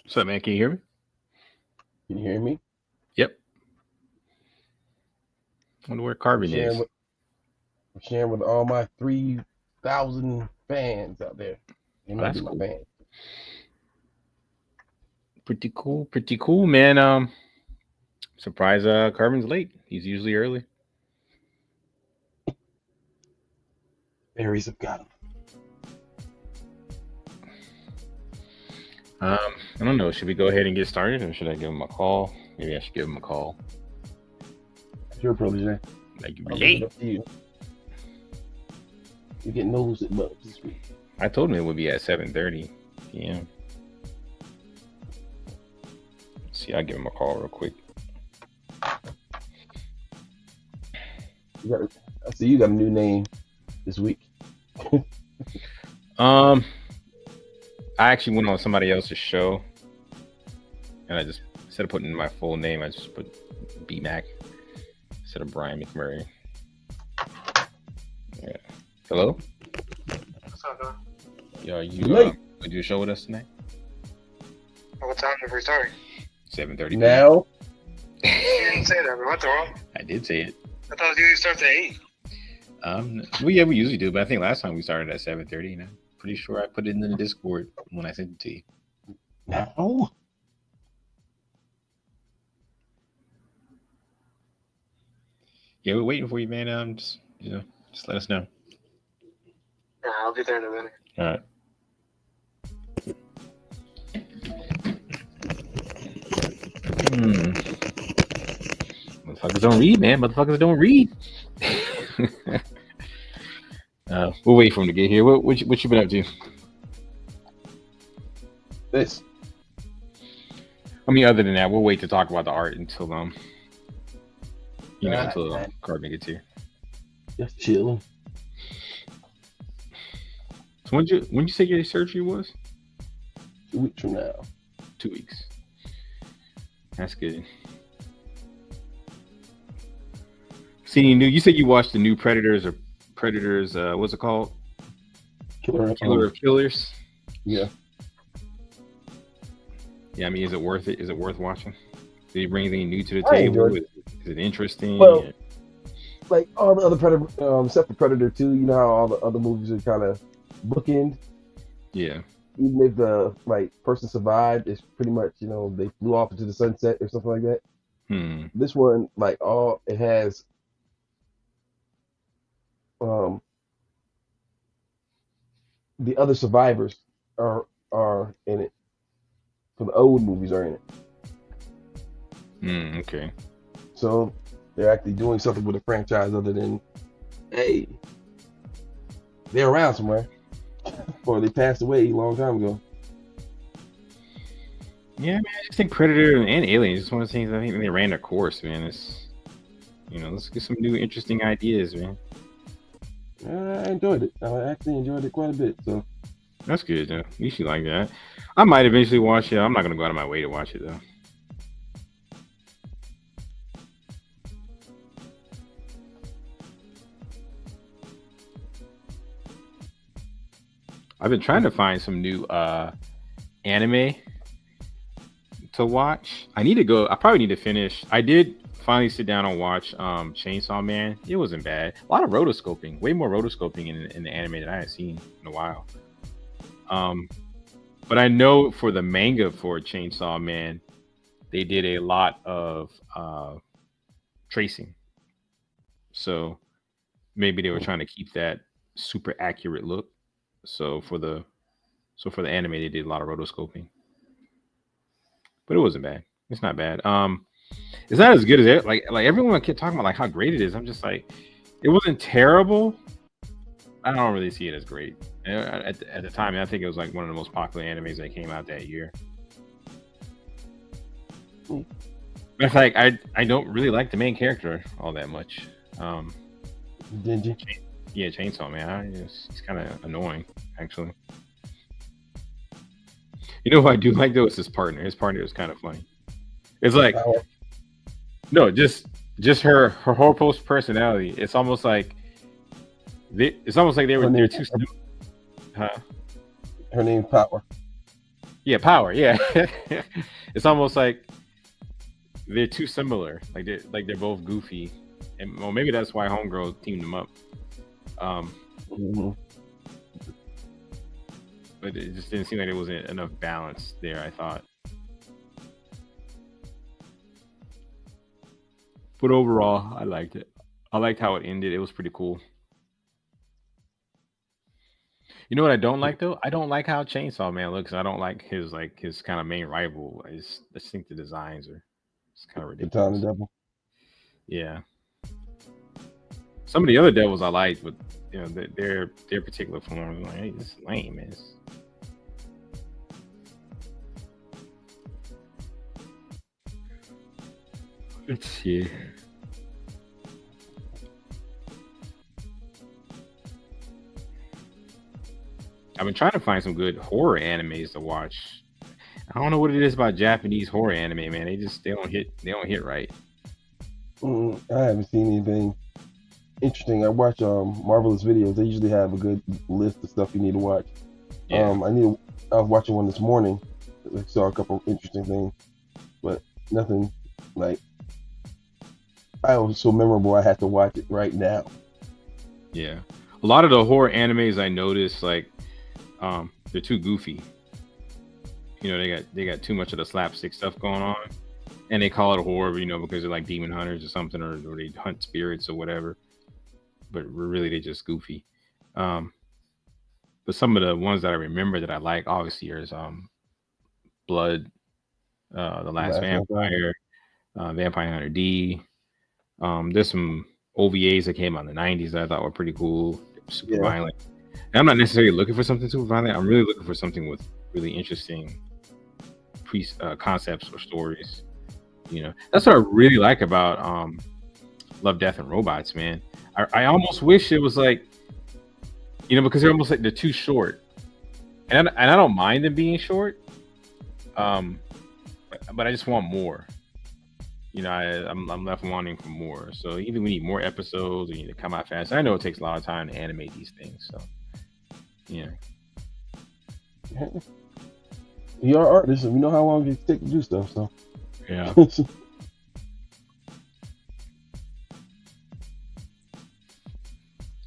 What's up, man? Can you hear me? Can you hear me? Yep. Wonder where I'm Carbon sharing is. with I'm sharing with all my 3,000 fans out there. They Oh, might that's be my cool. fans. Pretty cool. Pretty cool, man. Surprise. Carbon's late. He's usually early. Fairies have got them. I don't know. Should we go ahead and get started, or should I give him a call? Maybe I should give him a call. That's your protege. Like I'll leave it late. up to you. You're getting no Lucent bugs this week. I told him it would be at 7:30 p.m. See, I'll give him a call real quick. I see you got a new name this week. Um, I actually went on somebody else's show, and I just instead of putting my full name, I just put B-Mac instead of Brian McMurray. Yeah. Hello? What's up, dog? Yeah, you Late. would you show with us tonight? What time did we start? 7:30. Now, You didn't say that, bro. What the wrong? I did say it. I thought it usually starts at 8. Well, yeah, we usually do, but I think last time we started at 7:30. And I'm pretty sure I put it in the Discord when I sent it to you. now, Yeah, we're waiting for you, man. Just let us know. Yeah, I'll be there in a minute. All right. Motherfuckers don't read, man. Motherfuckers don't read. We'll wait for him to get here. What you been up to? this. I mean, other than that, we'll wait to talk about the art until Right, until right. Carbon gets here. Just chilling. So when you say your surgery was? 2 weeks from now. 2 weeks. That's good. See any new? You said you watched the new Predators. What's it called? Killer. Killer of Killers. Yeah. Yeah, I mean, is it worth it? Is it worth watching? Did he bring anything new to the I table? enjoyed Is it interesting? Well, like all the other Predator, except for Predator 2, you know how all the other movies are kind of bookend. Yeah. Even if the person survived, it's pretty much they flew off into the sunset or something like that. This one, all it has, the other survivors are in it. So the old movies are in it. Okay. So they're actually doing something with a franchise other than, hey, they're around somewhere, or they passed away a long time ago. Yeah, man, I just think Predator and Aliens is one of the things I think they ran their course, man. It's let's get some new interesting ideas, man. I enjoyed it. I actually enjoyed it quite a bit. So That's good, though. At least you like that. I might eventually watch it. I'm not gonna go out of my way to watch it though. I've been trying to find some new anime to watch. I need to go. I probably need to finish. I did finally sit down and watch Chainsaw Man. It wasn't bad. A lot of rotoscoping. Way more rotoscoping in the anime than I had seen in a while. But I know for the manga for Chainsaw Man, they did a lot of tracing. So maybe they were trying to keep that super accurate look. So for the anime, they did a lot of rotoscoping, but it wasn't bad. It's not bad. It's not as good as it. Like everyone kept talking about like how great it is. I'm just like, it wasn't terrible. I don't really see it as great. At the time, I think it was like one of the most popular animes that came out that year. In fact, I don't really like the main character all that much. did you? Yeah, Chainsaw Man. It's kind of annoying, actually. You know who I do like though? It's his partner. His partner is kind of funny. It's like no, just her whole post personality. It's almost like they're too. Huh? Her name's Power. Yeah, power. Yeah, it's almost like they're too similar. Like they're both goofy, and well, maybe that's why Homegirl teamed them up. Um, Mm-hmm. but it just didn't seem like there wasn't enough balance there. I thought, but overall, I liked it. I liked how it ended. It was pretty cool. You know what I don't like though? I don't like how Chainsaw Man looks. I don't like his kind of main rival. I just think the designs are it's kind of Katana ridiculous. Devil. Yeah, some of the other devils I like, but you know their particular forms. Like, hey, this is lame, man. Let's see. I've been trying to find some good horror animes to watch. I don't know what it is about Japanese horror anime, man. They don't hit right. I haven't seen anything interesting. I watch Marvelous videos. They usually have a good list of stuff you need to watch. Yeah. I was watching one this morning. I saw a couple of interesting things, but nothing like I was so memorable. I had to watch it right now. Yeah. A lot of the horror animes I noticed, like, they're too goofy. You know, they got too much of the slapstick stuff going on, and they call it horror, because they're like demon hunters or something, or they hunt spirits or whatever. But really, they're just goofy. Um, but some of the ones that I remember that I like, obviously, is Blood, The The Last last one. Vampire, Vampire Hunter D. There's some OVAs that came out in the '90s that I thought were pretty cool, super Yeah. violent. And I'm not necessarily looking for something super violent. I'm really looking for something with really interesting concepts or stories. That's what I really like about Love, Death, and Robots, man. I almost wish it was like, because they're too short, and I don't mind them being short, but I just want more. I'm left wanting for more. So either we need more episodes, or you need to come out fast. I know it takes a lot of time to animate these things, so yeah. We are artists, and we know how long it takes to do stuff. So Yeah.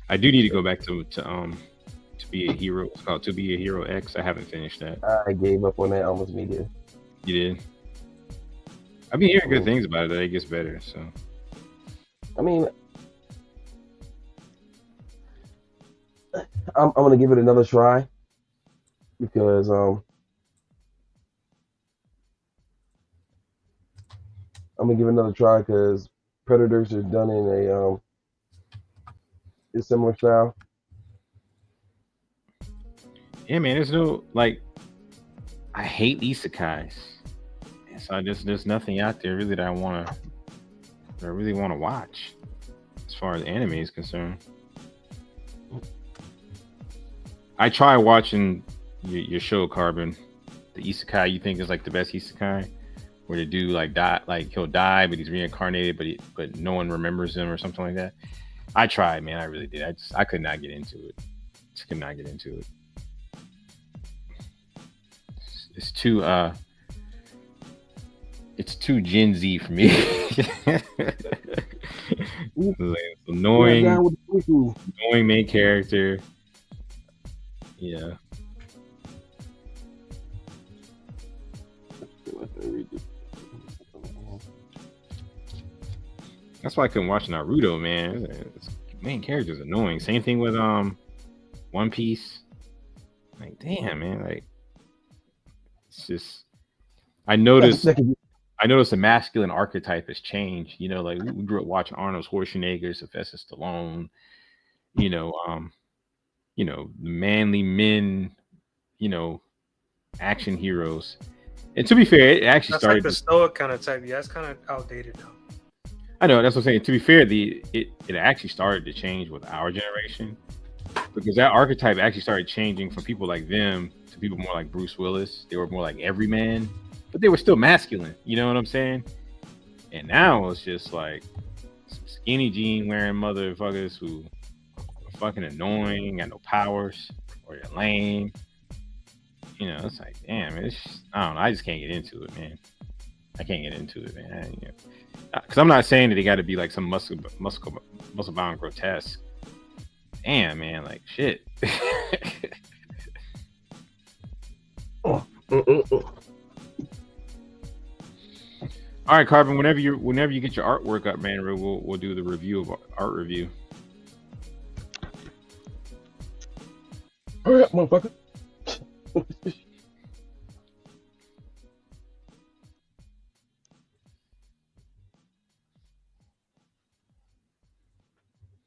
I do need to go back to be a hero. It's called To Be a Hero X. I haven't finished that. I gave up on that almost immediately. You did? I've been hearing good things about it. That it gets better. So I mean, I'm gonna give it another try because I'm gonna give it another try because Predators are done in a similar style. yeah, man. There's no I hate isekais. So there's nothing out there really that I really want to watch as far as anime is concerned. I try watching your show, Carbon, the isekai you think is like the best isekai, where the dude he'll die, but he's reincarnated, but no one remembers him or something like that. I tried, man. I really did. I could not get into it. Just could not get into it. It's too Gen Z for me. It's annoying, annoying main character. Yeah. That's why I couldn't watch Naruto, man. Main character's annoying. Same thing with One Piece. Like, damn, man. Like, it's just I noticed the masculine archetype has changed. Like we grew up watching Arnold Schwarzenegger, Sylvester Stallone. The manly men. Action heroes. And to be fair, it actually That's started like the stoic kind of type. Yeah, it's kind of outdated now. I know, that's what I'm saying. To be fair, it actually started to change with our generation, because that archetype actually started changing from people like them to people more like Bruce Willis. They were more like everyman, but they were still masculine. You know what I'm saying? And now it's just like some skinny jean wearing motherfuckers who are fucking annoying, got no powers, or they're lame. you know, it's like, damn, it's just, I don't know. I just can't get into it, man. I can't get into it, man. Because I'm not saying that they got to be like some muscle bound grotesque. Damn, man, like shit. All right, Carbon. Whenever you get your artwork up, man, we'll do the review of art review. Hurry up, motherfucker.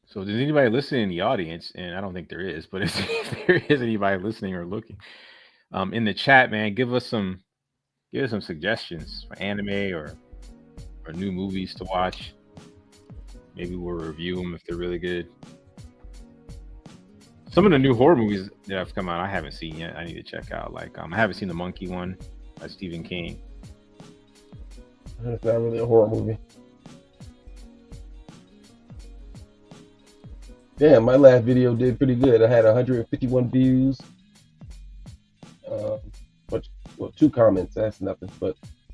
So, does anybody listening in the audience? And I don't think there is, but if there is anybody listening or looking, in the chat, man, give us some suggestions for anime or new movies to watch. Maybe we'll review them if they're really good. Some of the new horror movies that have come out, I haven't seen yet. I need to check out. Like, I haven't seen the Monkey one by Stephen King. It's not really a horror movie. Damn, my last video did pretty good. I had 151 views. Well, 2 comments. That's nothing,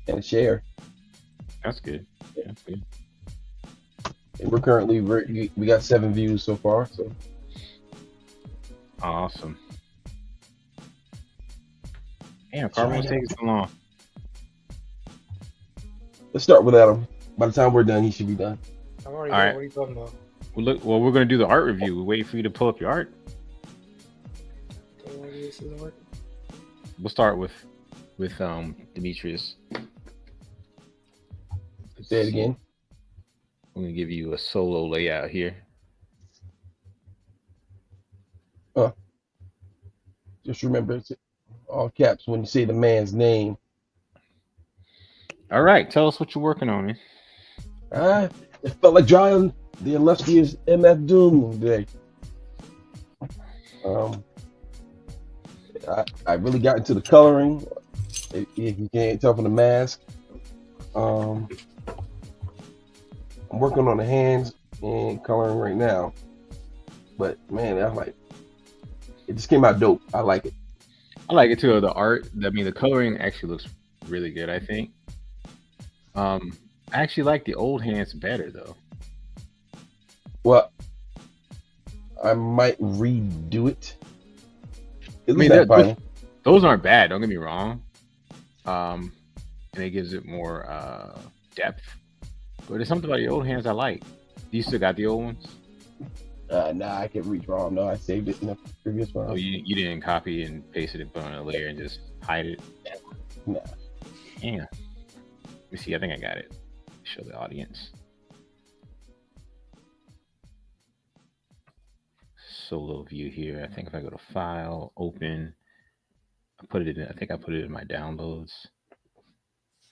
and a share. That's good. Yeah, that's good. And we're currently we got 7 views so far. So awesome. Damn, Carbon, what's taking so long? Let's start with Adam. By the time we're done, he should be done. I'm already All done. right. What are you talking about? Well, we're gonna do the art review. We're waiting for you to pull up your art. This isn't working. We'll start with Demetrius. Say it again. I'm gonna give you a solo layout here. Just remember, it's all caps when you say the man's name. All right, tell us what you're working on, man. It felt like drawing the illustrious MF Doom today. I really got into the coloring. If you can't tell from the mask, I'm working on the hands and coloring right now. But man, I'm like, it just came out dope. I like it. I like it too. The art, I mean, the coloring actually looks really good, I think. I actually like the old hands better though. Well, I might redo it. I mean, those aren't bad. Don't get me wrong. And it gives it more depth. But there's something about the old hands I like. Do you still got the old ones? Nah, I can redraw them. No, I saved it in the previous one. Oh, you didn't copy and paste it and put on a layer and just hide it? Nah. Yeah. Let me see. I think I got it. Show the audience. Solo view here. I think if I go to File, Open, I put it in. I think I put it in my downloads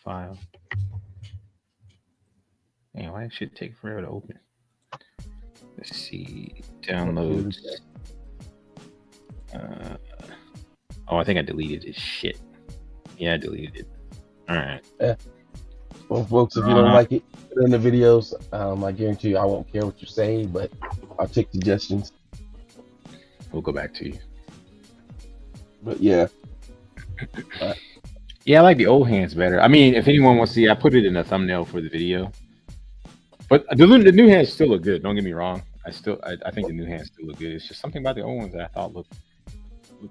file. Man, why should it take forever to open? Let's see. Downloads. Oh, I think I deleted it. Shit. Yeah, I deleted it. All right. Yeah. Well, folks, if you don't like it, put it in the videos. I guarantee you I won't care what you say, but I'll take suggestions. We'll go back to you. But yeah. Yeah, I like the old hands better. I mean, if anyone wants to see, I put it in a thumbnail for the video. But the new hands still look good. Don't get me wrong. I think the new hands still look good. It's just something about the old ones that I thought looked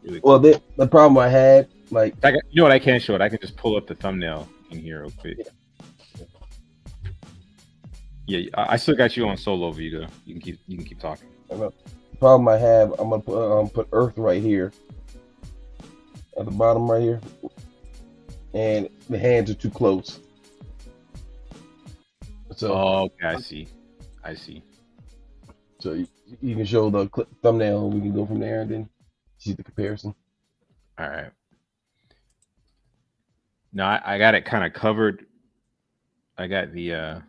really cool. Well, the problem I had, like, you know what? I can show it. I can just pull up the thumbnail in here real quick. Yeah, I still got you on solo view though. You can keep talking. The problem I have, I'm gonna put Earth right here at the bottom right here, and the hands are too close. So, okay, I see. So you can show the thumbnail, and we can go from there, and then see the comparison. All right. Now I got it kind of covered. I got the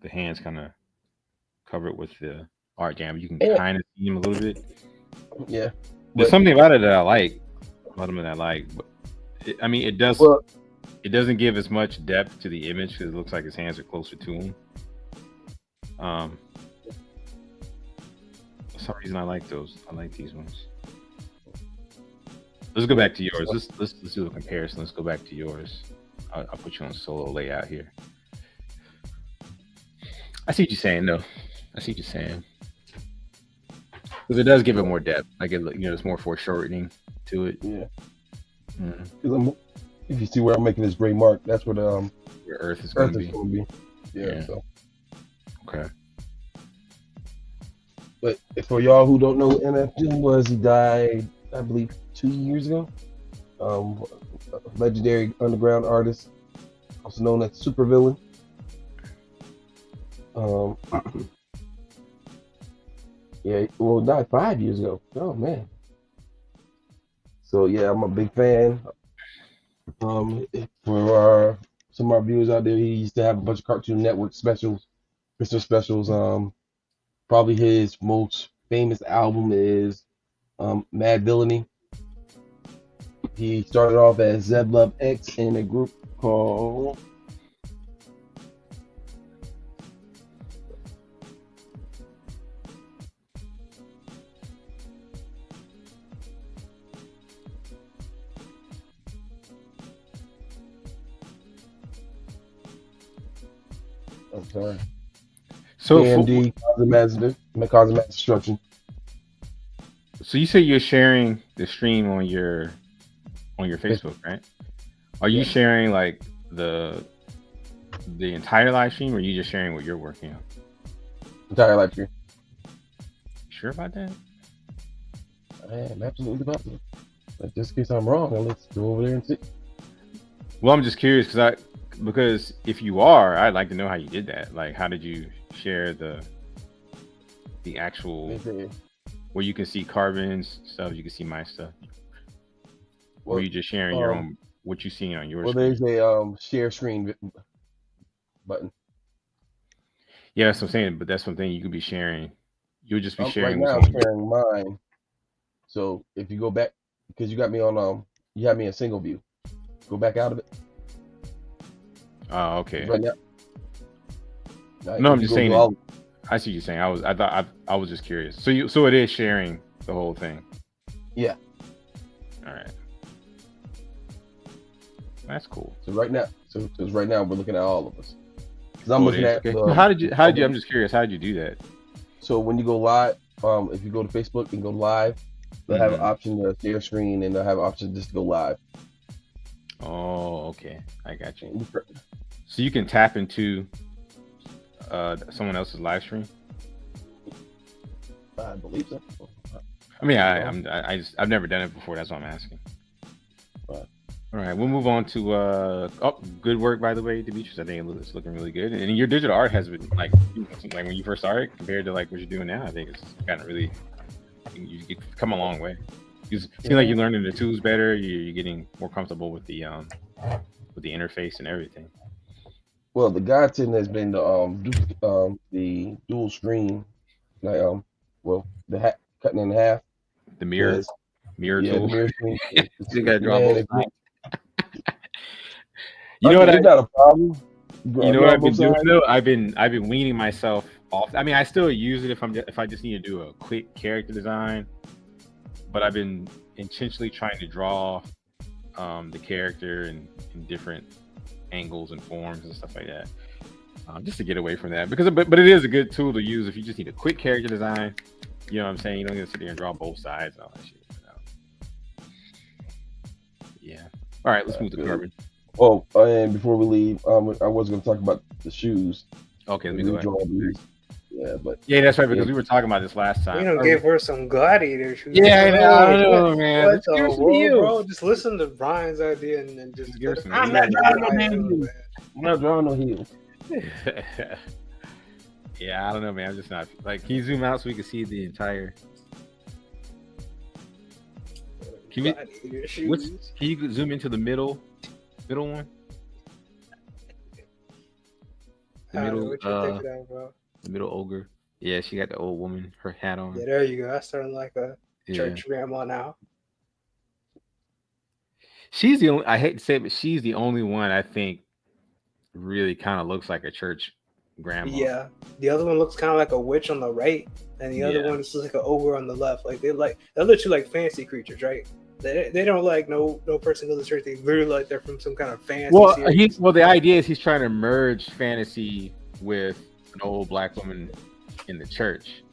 hands kind of covered with the art jam. You can kind of see them a little bit. Yeah. There's something about it that I like. A lot of them that I like. But I mean, it does. Well, it doesn't give as much depth to the image because it looks like his hands are closer to him. For some reason, I like those. I like these ones. Let's go back to yours. Let's do a comparison. Let's go back to yours. I'll put you on solo layout here. I see what you're saying, though. I see what you're saying. Because it does give it more depth. Like there's more foreshortening to it. Yeah. Mm-hmm. If you see where I'm making this gray mark, that's where the where Earth is going to be. Yeah. So. Okay. But for y'all who don't know who MF Doom was, he died, I believe, 2 years ago. A legendary underground artist, also known as Supervillain. Yeah, well, died 5 years ago. Oh man. So yeah, I'm a big fan. For some of our viewers out there, he used to have a bunch of Cartoon Network specials, Christmas specials. Probably his most famous album is Mad Villainy. He started off as Zeb Love X in a group called So KMD, Cause Mass Destruction. So you say you're sharing the stream on your Facebook, right? Are you sharing like the entire live stream, or are you just sharing what you're working on? Entire live stream. Sure about that? I am absolutely positive. But just in case I'm wrong, let's go over there and see. Well, I'm just curious because if you are, I'd like to know how you did that. Like, how did you share the actual where you can see Carbon's stuff, you can see my stuff, or are you just sharing your own what you see on your screen? There's a share screen button. Yeah, that's what I'm saying. But that's something you could be sharing. You'll just be sharing. Right now, I'm sharing mine. So if you go back, because you got me on you have me in single view. Go back out of it. Oh, okay. Right now. No, I'm just saying. I see what you're saying. I was just curious. So it is sharing the whole thing. Yeah. All right. That's cool. So right now we're looking at all of us. Because I'm looking at. Okay. How did you? I'm just curious. How did you do that? So when you go live, if you go to Facebook and go live, they'll have an option to share screen, and they'll have an option just to go live. Oh, okay. I got you. So you can tap into someone else's live stream? I believe so. I mean, I've never done it before. That's what I'm asking. All right, we'll move on to good work, by the way, Demetrius. I think it's looking really good, and your digital art has been like when you first started compared to like what you're doing now. I think it's gotten really, you've come a long way. You seem like you're learning the tools better. You're getting more comfortable with the interface and everything. Well, the godsend has been the dual screen, like the cutting in half. The mirror tool. The mirror screen. You gotta draw both sides. You know what? It's not a problem. You know what I've been doing though? I've been weaning myself off. I mean, I still use it if I just need to do a quick character design, but I've been intentionally trying to draw the character in different angles and forms and stuff like that, just to get away from that. But it is a good tool to use if you just need a quick character design. You know what I'm saying? You don't need to sit there and draw both sides and all that shit. Yeah. All right, let's move to Carbon. Oh, and before we leave, I was going to talk about the shoes. Okay, let me go ahead. Yeah, but that's right, because we were talking about this last time. You gave her some gladiator shoes. Yeah, I know, man. What the world, bro? Just listen to Brian's idea and then just give some. I'm not drawing no heels. Yeah, I don't know, man. I'm just not like. Can you zoom out so we can see the entire? Can you zoom into the middle one? The middle, the middle ogre. Yeah, she got the old woman, her hat on. Yeah, there you go. That's starting like a church grandma now. She's the only. I hate to say it, but she's the only one I think really kind of looks like a church grandma. Yeah, the other one looks kind of like a witch on the right, and the other one is like an ogre on the left. Like they're like the other two like fancy creatures, right? They don't like no person goes to church. They literally like they're from some kind of fantasy Well, series. the idea is he's trying to merge fantasy with an old black woman in the church,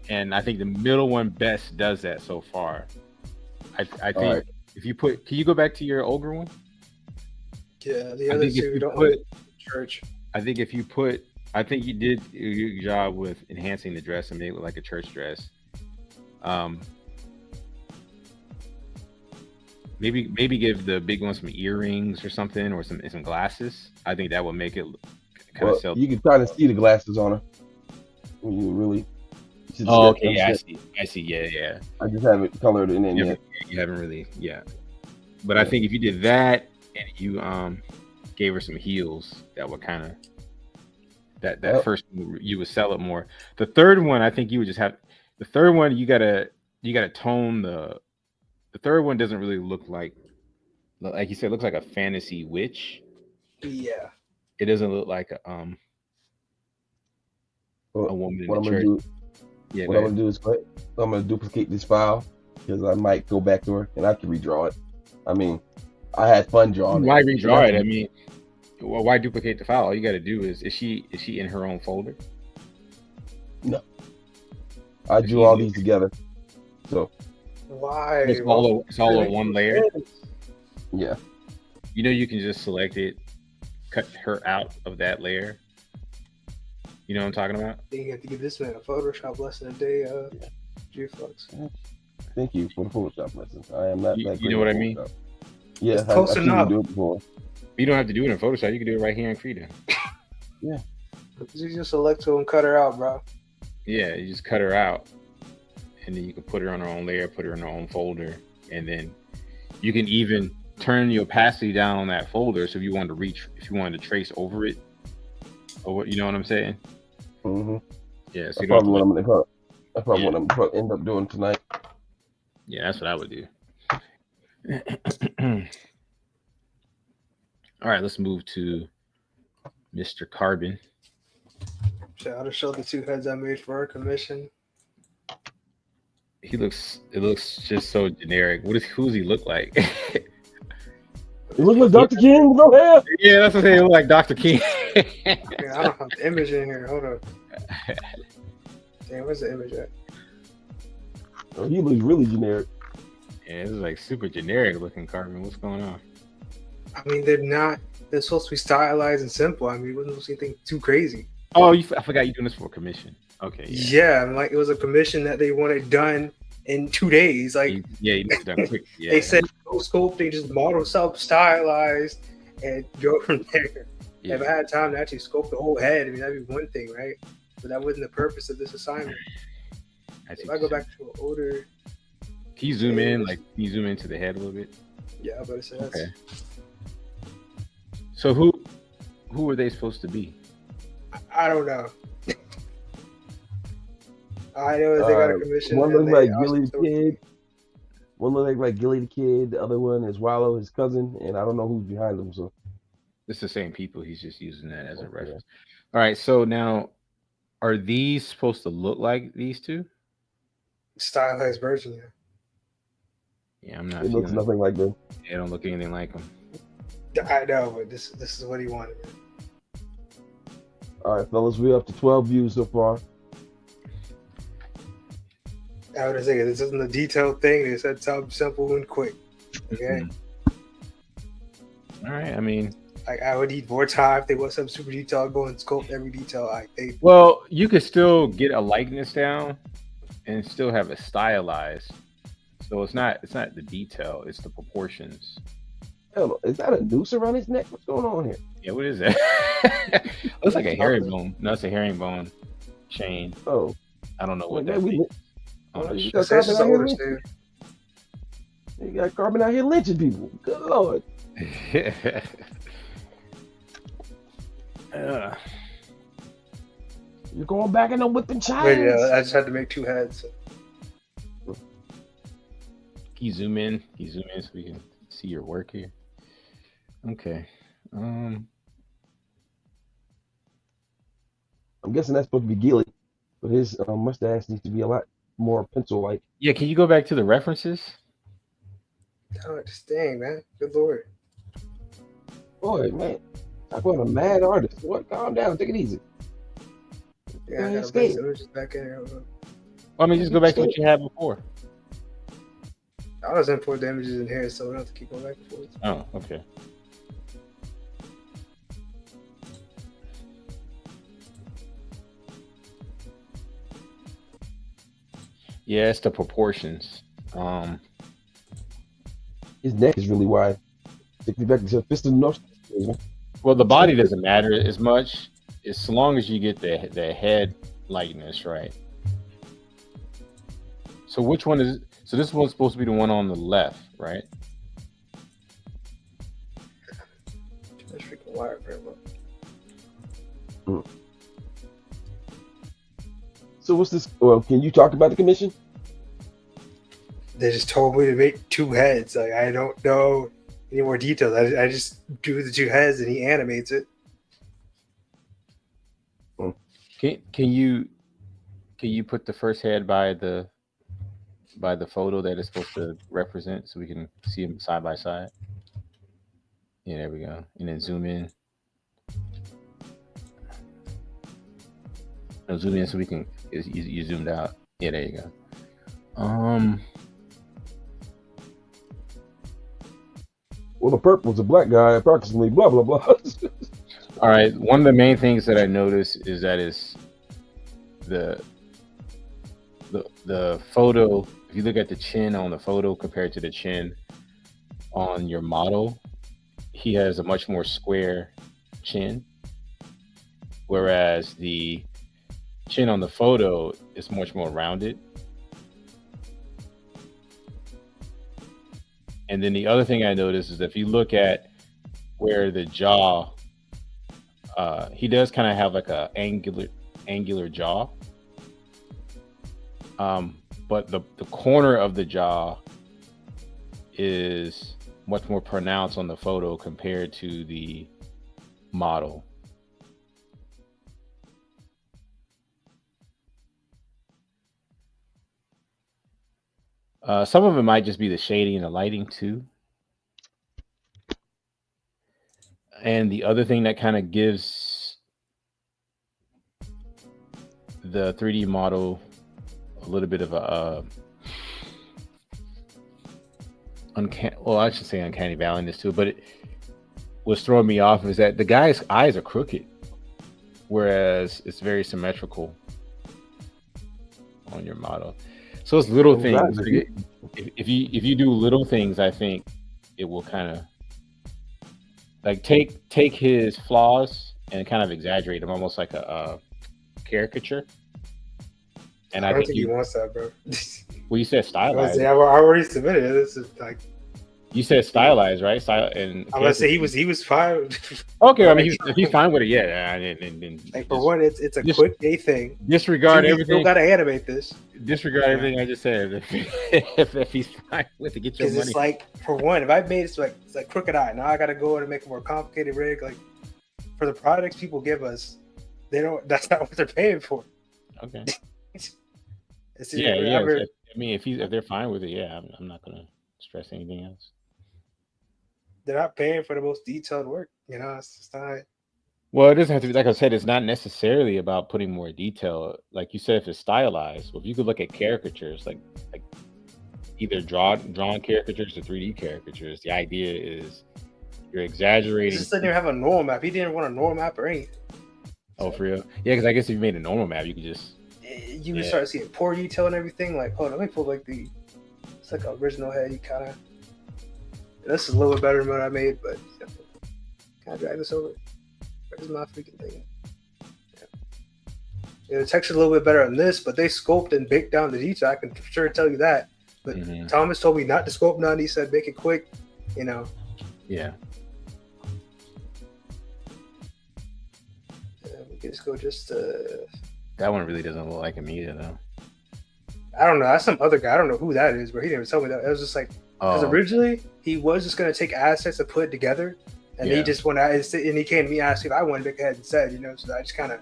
and I think the middle one best does that so far. I think right. if you put, can you go back to your ogre one? Yeah, the I other think if two you don't put, like church. I think if you put, I think you did a good job with enhancing the dress and made it look like a church dress. Maybe give the big one some earrings or something, or some glasses. I think that would make it kind of sell. You can kind of see the glasses on her when you really. You Oh, okay, I yeah, just, I see, yeah. I just haven't colored it in yet. You haven't really, yeah. But I think if you did that and you gave her some heels, that would kind of that first one, you would sell it more. The third one, I think you would just have the third one. You gotta tone the third one. Doesn't really look like you said. It looks like a fantasy witch. Yeah. It doesn't look like a woman in the church. What I'm gonna do is I'm gonna duplicate this file because I might go back to her and I can redraw it. I mean, I had fun drawing it. Why redraw it? I mean, why duplicate the file? All you got to do is she in her own folder? No, I drew all these together. So why? It's all on one layer. Yeah. You know, you can just select it, cut her out of that layer. You know what I'm talking about? You have to give this man a Photoshop lesson a day. G-Flux. Thank you for the Photoshop lessons. I am not that great. You know what I mean? Yeah, it's close enough. Do it before. You don't have to do it in Photoshop. You can do it right here in Krita. Yeah. You just select to and cut her out, bro. Yeah, you just cut her out, and then you can put her on her own layer, put her in her own folder, and then you can even turn the opacity down on that folder. So if you wanted to trace over it, or what, you know what I'm saying? Mm-hmm. Yeah. So that's probably what I'm gonna end up doing tonight. Yeah, that's what I would do. All right, let's move to Mr. Carbon. I'll just show the two heads I made for our commission. It looks just so generic. Who's he look like? You look like Dr. King, no hair. Yeah, that's what they look like, Dr. King. I don't have the image in here. Hold on. Damn, where's the image at? Oh, he looks really generic. Yeah, this is like super generic looking Carbon. What's going on? I mean, they're supposed to be stylized and simple. I mean, it wasn't supposed to be anything too crazy. Oh, I forgot you're doing this for a commission. Okay. Yeah, like it was a commission that they wanted done in 2 days. Like, yeah, you done quick. Yeah. They said no sculpting, just model self stylized and go from there. Yeah. If I had time to actually sculpt the whole head, I mean, that'd be one thing, right? But that wasn't the purpose of this assignment. If I go back to an older, can you zoom in? Like, can you zoom into the head a little bit? Yeah, but it's okay. So who were they supposed to be? I don't know. I know they got a commission. One looks like Gilly the Kid. One looks like Gilly the Kid. The other one is Wallow, his cousin, and I don't know who's behind them. So it's the same people. He's just using that as a reference. All right. So now, are these supposed to look like these two? Stylized version, yeah. Yeah, I'm not. It looks nothing like them. They don't look anything like them. I know, but this is what he wanted. All right, fellas, we're up to 12 views so far. I would say this isn't a detailed thing. They said something simple and quick. Okay. All right. I mean, like I would need more time if they want some super detail. Go and sculpt every detail. Well, you could still get a likeness down and still have it stylized. So it's not the detail, it's the proportions. Hell, is that a noose around his neck? What's going on here? Yeah, what is that? Looks like a herringbone. No, it's a herringbone chain. Oh, I don't know what that is. You got Carbon out here lynching people. Good Lord. You're going back in the whipping child. Yeah, I just had to make two heads. Can you zoom in? So we can see your work here? Okay. I'm guessing that's supposed to be Gilly, but his mustache needs to be a lot more pencil-like. Yeah, can you go back to the references? Oh, just dang, man. Good lord. Boy, man, talk about a mad artist. What? Calm down, take it easy. Yeah, I gotta bring Skate. some images back in here. I mean, just go back to what you had before. I was import the images in here, so we don't have to keep going back and forth. Oh, okay. Yeah, it's the proportions. His neck is really wide. Take me back to fist and nose. Well, the body doesn't matter as much as long as you get the head likeness right. So which one is? So this one's supposed to be the one on the left, right? That's freaking wire frame up. So what's this? Well, can you talk about the commission? They just told me to make 2 heads. Like, I don't know any more details. I just do the 2 heads and he animates it. Can you put the first head by the photo that it's supposed to represent so we can see them side by side? Yeah, there we go. And then zoom in. No, zoom in so we can. You zoomed out. Yeah, there you go. Well, the perp was a black guy, approximately blah blah blah. All right. One of the main things that I noticed is that it's the photo. If you look at the chin on the photo compared to the chin on your model, he has a much more square chin, whereas the chin on the photo is much more rounded. And then the other thing I noticed is if you look at where the jaw, he does kind of have like a angular jaw. But the corner of the jaw is much more pronounced on the photo compared to the model. Some of it might just be the shading and the lighting too. And the other thing that kind of gives the 3D model a little bit of a I should say uncanny valleyness too, but it was throwing me off is that the guy's eyes are crooked, whereas it's very symmetrical on your model. So it's little things. If you do little things, I think it will kind of like take his flaws and kind of exaggerate them, almost like a caricature. And I don't think he wants that, bro. Well, you said stylized. I already submitted it. This is like you said stylized, right? And I'm gonna say he was fine. Okay, I mean if he's fine with it, yeah. Like for one, it's a quick day thing. Disregard everything. You don't gotta animate this. Disregard everything I just said. If he's fine with it, get your money. Because it's like for one, if I made it's like crooked eye. Now I gotta go in and make a more complicated rig. Like for the products people give us, they don't. That's not what they're paying for. Okay. Yeah. I mean, if they're fine with it, yeah, I'm not gonna stress anything else. They're not paying for the most detailed work, you know. It's just not. Well, it doesn't have to be. Like I said, it's not necessarily about putting more detail. Like you said, if it's stylized, well, if you could look at caricatures, like either drawn caricatures or 3D caricatures, the idea is you're exaggerating. He just didn't even have a normal map. He didn't want a normal map or anything. Oh, for real? Yeah, because I guess if you made a normal map, you could just. You would start seeing poor detail and everything. Like, hold on, let me pull like it's like an original head. You kind of. This is a little bit better than what I made, but can I drag this over? Where's my freaking thing? Yeah, the texture's a little bit better on this, but they scoped and baked down the detail. I can for sure tell you that. But Thomas told me not to scope none. He said make it quick, you know. Yeah. We can just go That one really doesn't look like him either, though. I don't know. That's some other guy. I don't know who that is, but he didn't even tell me that. It was just like, because originally he was just going to take assets and put it together. And he just went out and he came to me and asked if I wanted to make ahead and said, you know, so I just kind of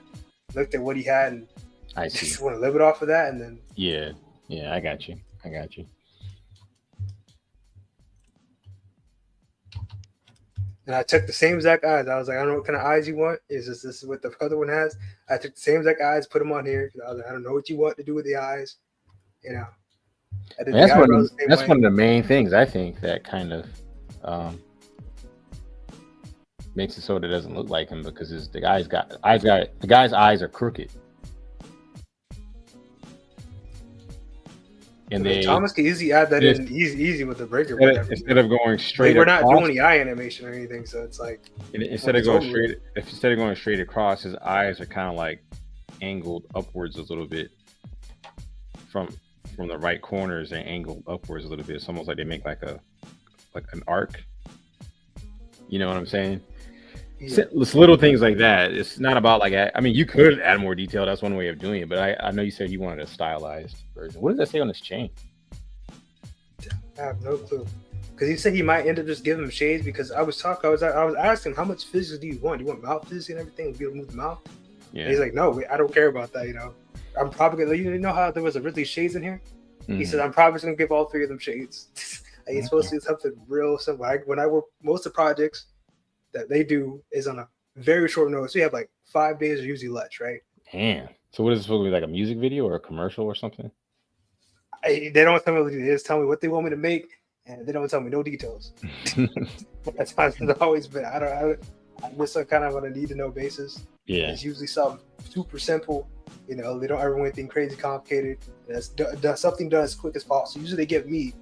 looked at what he had and I just want to live it off of that. And then. Yeah. I got you. And I took the same exact eyes. I was like, I don't know what kind of eyes you want. This is what the other one has? I took the same exact eyes, put them on here. I was like, I don't know what you want to do with the eyes. You know, I did And the eyebrows the same that's way. one of the main things I think that kind of makes it so that it doesn't look like him, because the guy's eyes are crooked. And Thomas can easily add that in easy with the breaker. Whatever. Instead of going straight, we're not doing any eye animation or anything, so it's like instead of going straight across, his eyes are kind of like angled upwards a little bit from the right corners, and angled upwards a little bit. It's almost like they make like an arc. You know what I'm saying? Yeah. It's little things like that. It's not about like, I mean, you could add more detail. That's one way of doing it. But I know you said you wanted a stylized version. What does that say on this chain? I have no clue. Because he said he might end up just giving him shades, because I was asking him, how much physics do you want? Do you want mouth physics and everything? Be able to move the mouth? Yeah. And he's like, no, I don't care about that, you know. I'm probably gonna, you know how there was originally shades in here? Mm-hmm. He said, I'm probably just gonna give all three of them shades. Like, it's supposed to be something real simple. When I work, most of the projects that they do is on a very short notice. We have like 5 days or usually less, right? Damn. So what is it supposed to be, like a music video or a commercial or something? They don't tell me what to do. They just tell me what they want me to make, and they don't tell me no details. That's how it's always been. I'm just kind of on a need to know basis. Yeah. It's usually something super simple. You know, they don't ever want anything crazy complicated. That's something done as quick as possible. Usually they give me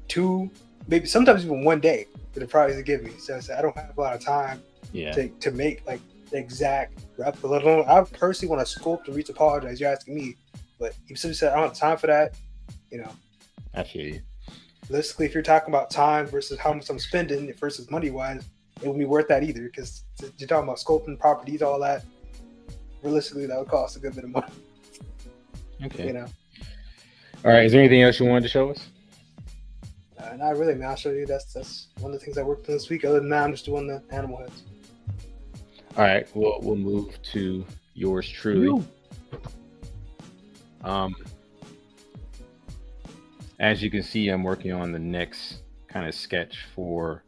2, maybe sometimes even 1 day for the projects they give me. So I don't have a lot of time to make like the exact replica. I personally want to sculpt and apologize. You're asking me, but he simply said I don't have time for that. You know, I feel you. Realistically, if you're talking about time versus how much I'm spending versus money wise, it wouldn't be worth that either, because you're talking about sculpting properties, all that. Realistically, that would cost a good bit of money. Okay. You know. All right. Is there anything else you wanted to show us? Not really, man. I'll show you. That's one of the things I worked on this week. Other than that, I'm just doing the animal heads. All right. We'll move to yours truly. As you can see, I'm working on the next kind of sketch for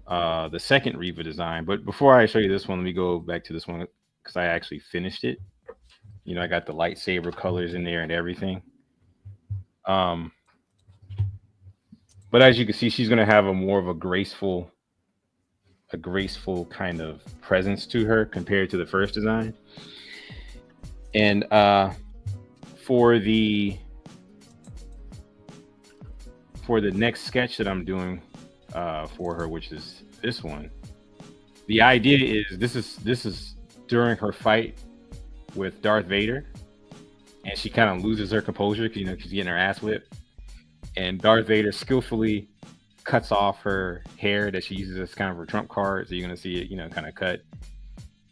the second Riva design. But before I show you this one, let me go back to this one, because I actually finished it. You know, I got the lightsaber colors in there and everything. But as you can see, she's going to have more of a graceful kind of presence to her compared to the first design. And for the next sketch that I'm doing for her, which is this one, the idea is this is during her fight with Darth Vader, and she kind of loses her composure because, you know, she's getting her ass whipped, and Darth Vader skillfully cuts off her hair that she uses as kind of her trump card. So you're gonna see it, you know, kind of cut,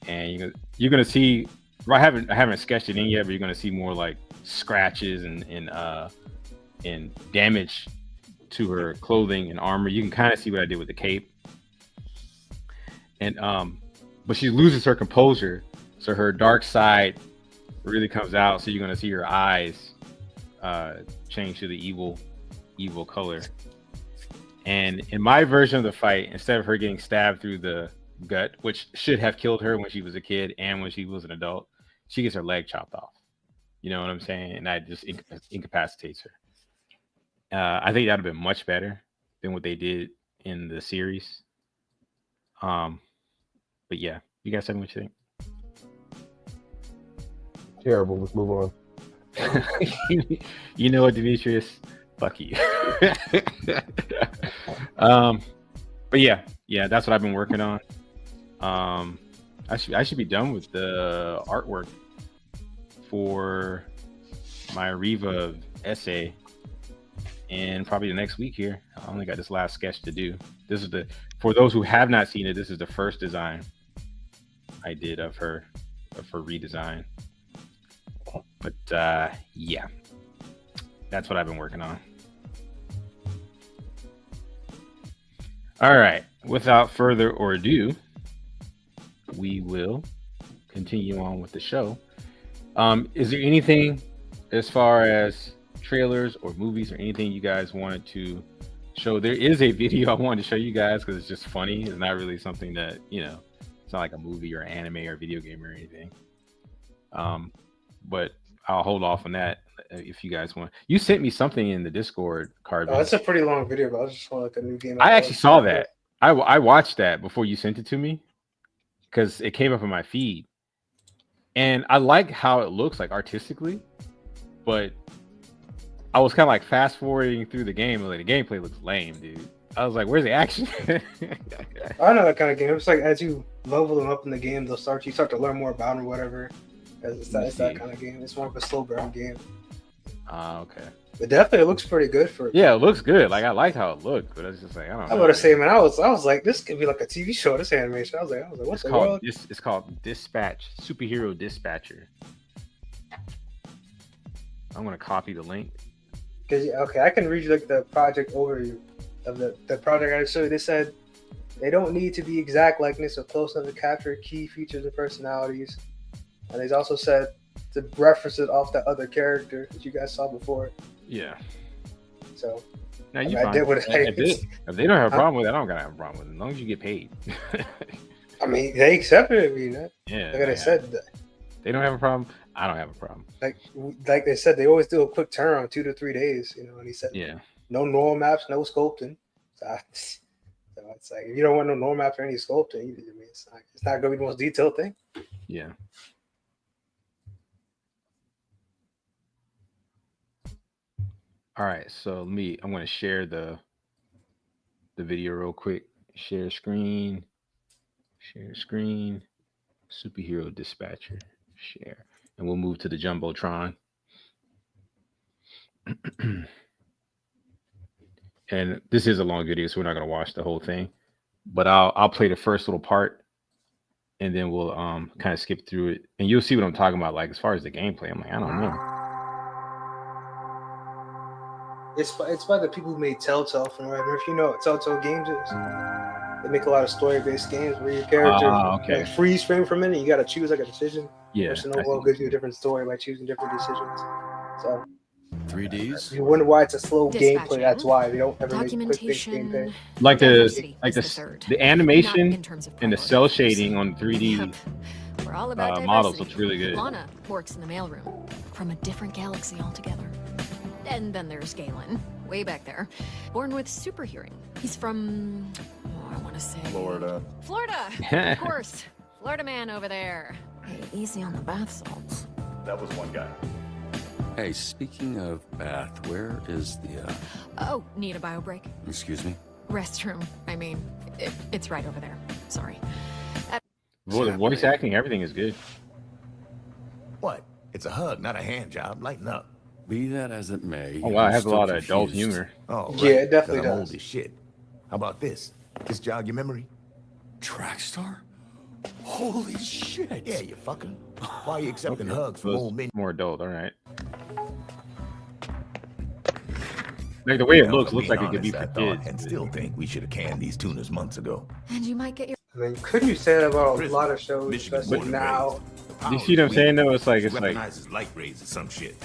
and you're gonna see. Well, I haven't sketched it in yet, but you're gonna see more like scratches and damage to her clothing and armor. You can kind of see what I did with the cape, and but she loses her composure, so her dark side really comes out. So you're gonna see her eyes change to the evil color. And in my version of the fight, instead of her getting stabbed through the gut, which should have killed her when she was a kid and when she was an adult, she gets her leg chopped off. You know what I'm saying? And that just incapacitates her. I think that'd have been much better than what they did in the series. But yeah, you guys tell me what you think. Terrible. Let's move on. You know what, Demetrius? Fuck you. But yeah, that's what I've been working on. I should be done with the artwork for my Riva essay in probably the next week here. I only got this last sketch to do. This is for those who have not seen it, this is the first design I did of her redesign. But yeah, that's what I've been working on. All right, without further ado, we will continue on with the show. Is there anything as far as trailers or movies or anything you guys wanted to So there is a video I wanted to show you guys because it's just funny. It's not really something that it's not like a movie or anime or video game or anything. But I'll hold off on that if you guys want. You sent me something in the Discord, Carbon. Oh, that's a pretty long video, but I was just want like a new game. I actually saw that. I watched that before you sent it to me because it came up in my feed, and I like how it looks like artistically, but I was kind of like fast forwarding through the game and like the gameplay looks lame, dude. I was like, "Where's the action?" I know that kind of game. It's like as you level them up in the game, you start to learn more about them or whatever. It's that kind of game. It's more of a slow burn game. Okay. But definitely, it looks pretty good for. Yeah, it looks good. Like I liked how it looked, but it's just like I don't know. I would have said, man, I was like, this could be like a TV show. This animation. I was like, what's the world? It's called Dispatch, Superhero Dispatcher. I'm gonna copy the link. Okay, I can read you like the project overview of the project I showed you. They said they don't need to be exact likeness or close enough to capture key features and personalities. And they also said to reference it off that other character that you guys saw before. Yeah. So now you I did what if they don't have a problem with it, I don't gotta have a problem with it as long as you get paid. I mean, they accepted it, you know. Yeah. Like I said, they don't have a problem. I don't have a problem. Like they said, they always do a quick turnaround, 2 to 3 days, you know. And he said, no normal maps, no sculpting. So it's like if you don't want no normal maps or any sculpting, I mean, it's not gonna be the most detailed thing. Yeah. All right, so I'm going to share the video real quick. Share screen, Superhero Dispatcher, share, and we'll move to the Jumbotron. And this is a long video, so we're not going to watch the whole thing, but I'll play the first little part, and then we'll kind of skip through it, and you'll see what I'm talking about. Like as far as the gameplay, I'm like, I don't know. It's by the people who made Telltale. From right? If you know what Telltale Games is, they make a lot of story-based games where your character like freeze frame for a minute. You got to choose like a decision. Yeah. Which overall gives you a different story by choosing different decisions. So 3Ds. You wonder why it's a slow gameplay. That's why they don't ever make quick gameplay. Like the animation and the cell shading on 3D models looks really good. Lana works in the mailroom from a different galaxy altogether. And then there's Galen, way back there, born with super hearing. He's from, I want to say... Florida. Of course. Florida man over there. Hey, easy on the bath salts. That was one guy. Hey, speaking of bath, where is the, Oh, need a bio break? Excuse me? Restroom. I mean, it's right over there. Sorry. Well, the voice acting, everything is good. What? It's a hug, not a hand job. Lighten up. Be that as it may. Oh, wow, it has a lot of adult humor. Oh, right. Yeah, it definitely I'm does. old as shit. How about this? This jog your memory? Trackstar? Holy shit. Yeah, you fucker. Why are you accepting hugs from old men? More adult, all right. Like the way it looks like it could be for kids. And still think we should have canned these tunas months ago. And you might get your... I mean, couldn't you say that about a lot of shows, especially now? You see what I'm saying, though? It's like recognizes light rays or some shit.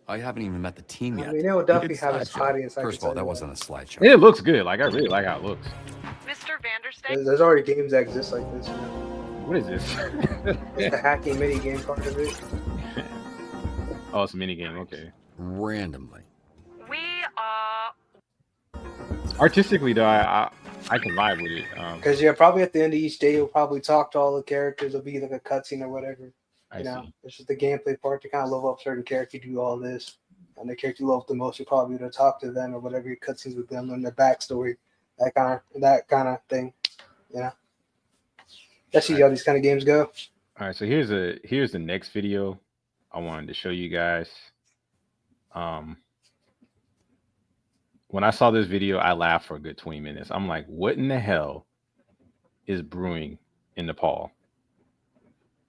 I haven't even met the team yet. I mean, it will definitely have its audience. First of all, that wasn't a slideshow. it looks good. Like I really like how it looks. Mr. Vanderstein? There's already games that exist like this. What is this? It's the hacking mini game part of it. Oh, it's a mini game. Okay. Randomly. We are... Artistically, though, I can vibe with it. Because probably at the end of each day, you'll probably talk to all the characters. It'll be like a cutscene or whatever. You know, it's just the gameplay part to kind of level up certain character, do all this, and the character you love the most, you probably to talk to them or whatever, your cutscenes with them and their backstory, that kind of thing. You know, that's usually how these kind of games go. All right, so here's the next video I wanted to show you guys. When I saw this video, I laughed for a good 20 minutes. I'm like, what in the hell is brewing in Nepal?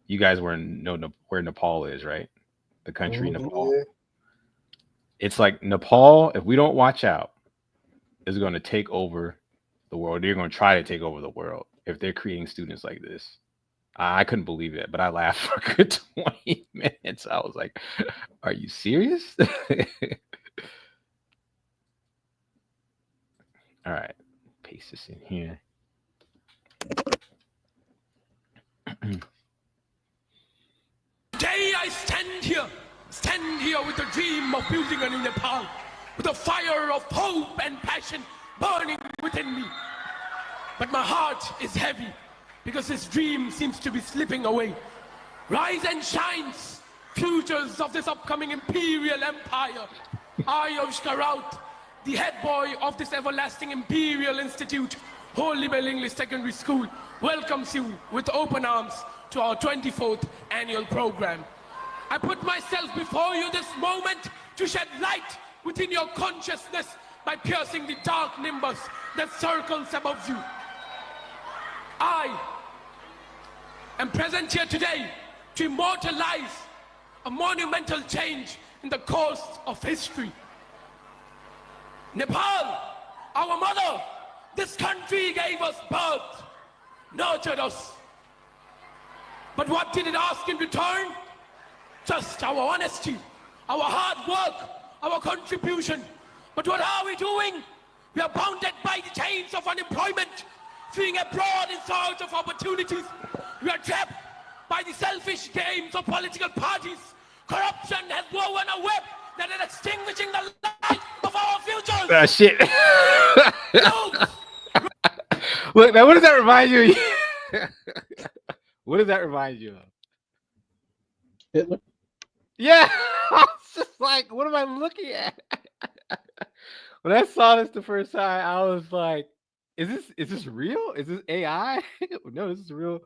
You guys know where Nepal is, right? The country Nepal. Yeah. It's like Nepal, if we don't watch out, is going to take over the world. They're going to try to take over the world if they're creating students like this. I couldn't believe it, but I laughed for a good 20 minutes. I was like, are you serious? All right, paste this in here. Today I stand here with the dream of building a new Nepal, with a fire of hope and passion burning within me. But my heart is heavy because this dream seems to be slipping away. Rise and shines, futures of this upcoming imperial empire. I, Avishkar Raut, the head boy of this everlasting imperial institute, Holy Bell English Secondary School, welcomes you with open arms to our 24th annual program. I put myself before you this moment to shed light within your consciousness by piercing the dark nimbus that circles above you. I am present here today to immortalize a monumental change in the course of history. Nepal, our mother, this country gave us birth, nurtured us. But what did it ask in return? Just our honesty, our hard work, our contribution. But what are we doing? We are bounded by the chains of unemployment, fleeing abroad in search of opportunities. We are trapped by the selfish games of political parties. Corruption has woven a web that is extinguishing the light of our futures. Shit. Look, now what does that remind you of? What does that remind you of? Hitler? Yeah. I was just like, what am I looking at? When I saw this the first time, I was like, is this real? Is this AI? No, this is a real.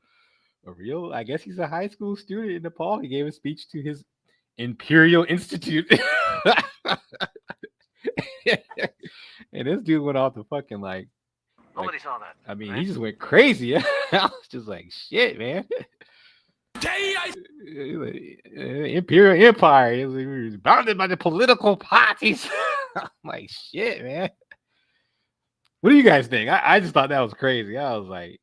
I guess he's a high school student in Nepal. He gave a speech to his Imperial Institute. And this dude went off the fucking like Nobody saw that. I mean, he just went crazy. I was just like, shit, man. Imperial Empire is bounded by the political parties. I'm like, shit, man. What do you guys think? I just thought that was crazy. I was like,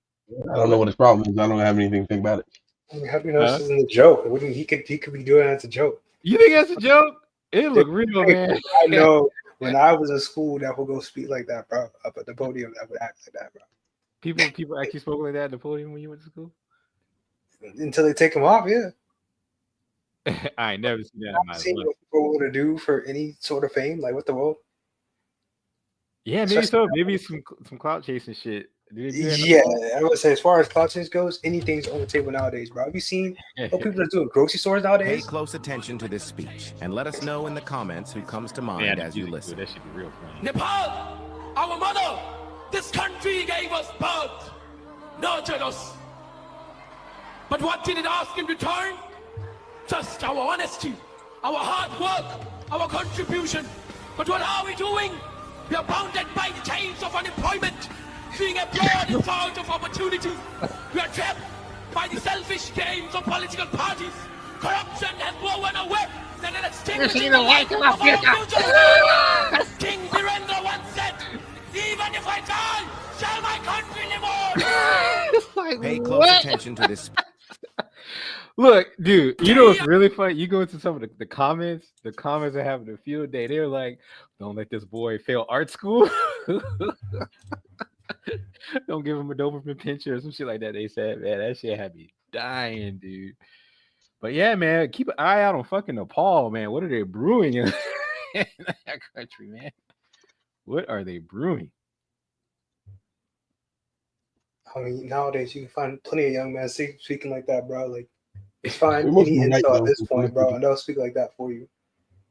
I don't know what his problem is. I don't have anything to think about it. I mean, how do you know this isn't a joke? He could be doing it as a joke. You think that's a joke? It looked real, man. I know. When I was in school, that would go speak like that, bro. Up at the podium, that would act like that, bro. People actually spoke like that at the podium when you went to school? Until they take them off, yeah. I ain't never seen that in my life. What people want to do for any sort of fame, like what the world? Yeah, maybe so. Maybe some clout chasing shit. Yeah, I would say as far as clout chase goes, anything's on the table nowadays, bro. Have you seen what people are doing grocery stores Pay nowadays? close attention to this speech and let us know in the comments who comes to mind as you listen. That should be real funny. Nepal, our mother, this country gave us birth, nurtured us. But what did it ask in return? Just our honesty, our hard work, our contribution. But what are we doing? We are bounded by the chains of unemployment, fleeing abroad in search of opportunities. We are trapped by the selfish games of political parties. Corruption has woven a web that is extinguishing the light of our future. King Virendra once said, even if I die, shall my country live on? Pay close attention to this. Look, dude, you know what's really funny? You go into some of the comments are having a field day. They're like, don't let this boy fail art school. Don't give him a Doberman pinscher or some shit like that. They said, man, that shit had me dying, dude. But yeah, man, keep an eye out on fucking Nepal, man. What are they brewing in that country, man? What are they brewing? I mean, nowadays you can find plenty of young men speaking like that, bro. Like, it's fine. Most Any of them insult right, at this though. point, bro, and they'll speak like that for you.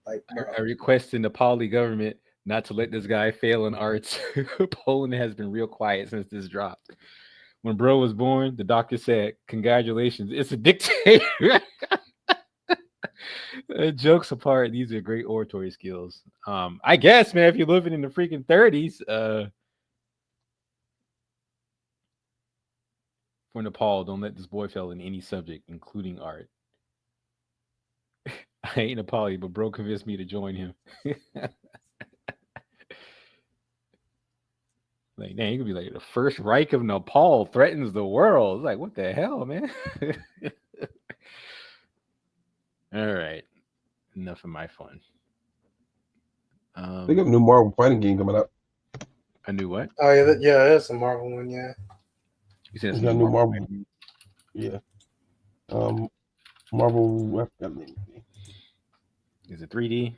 Like, I request the Nepali government not to let this guy fail in arts. Poland has been real quiet since this dropped. When bro was born, the doctor said, congratulations, it's a dictator. Jokes apart, these are great oratory skills. I guess, man, if you're living in the freaking 30s, for Nepal, don't let this boy fail in any subject, including art. I ain't Nepali, but bro convinced me to join him. Like, man, you could be like, the First Reich of Nepal threatens the world. Like, what the hell, man? All right. Enough of my fun. They got a new Marvel fighting game coming out. A new what? Oh yeah, that's a Marvel one. Yeah. You said It's it's got a a new new Marvel. Marvel. Yeah. Marvel. I forgot the name. Is it 3D?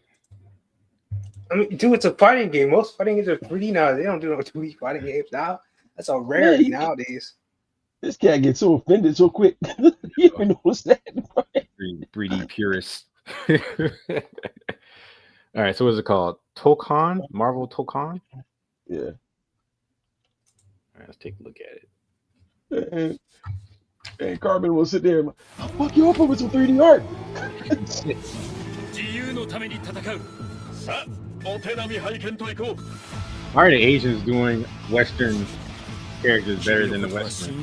I mean, dude, it's a fighting game. Most fighting games are 3D now. They don't do no 2D fighting games now. That's a rarity nowadays. This cat gets so offended so quick. You don't even notice that. 3D purist. All right, so what's it called? Tokon? Marvel Tokon? Yeah. All right, let's take a look at it. And Carbon will sit there and I'll fuck you up over some 3D art. Why are the Asians doing Western characters better than the Western?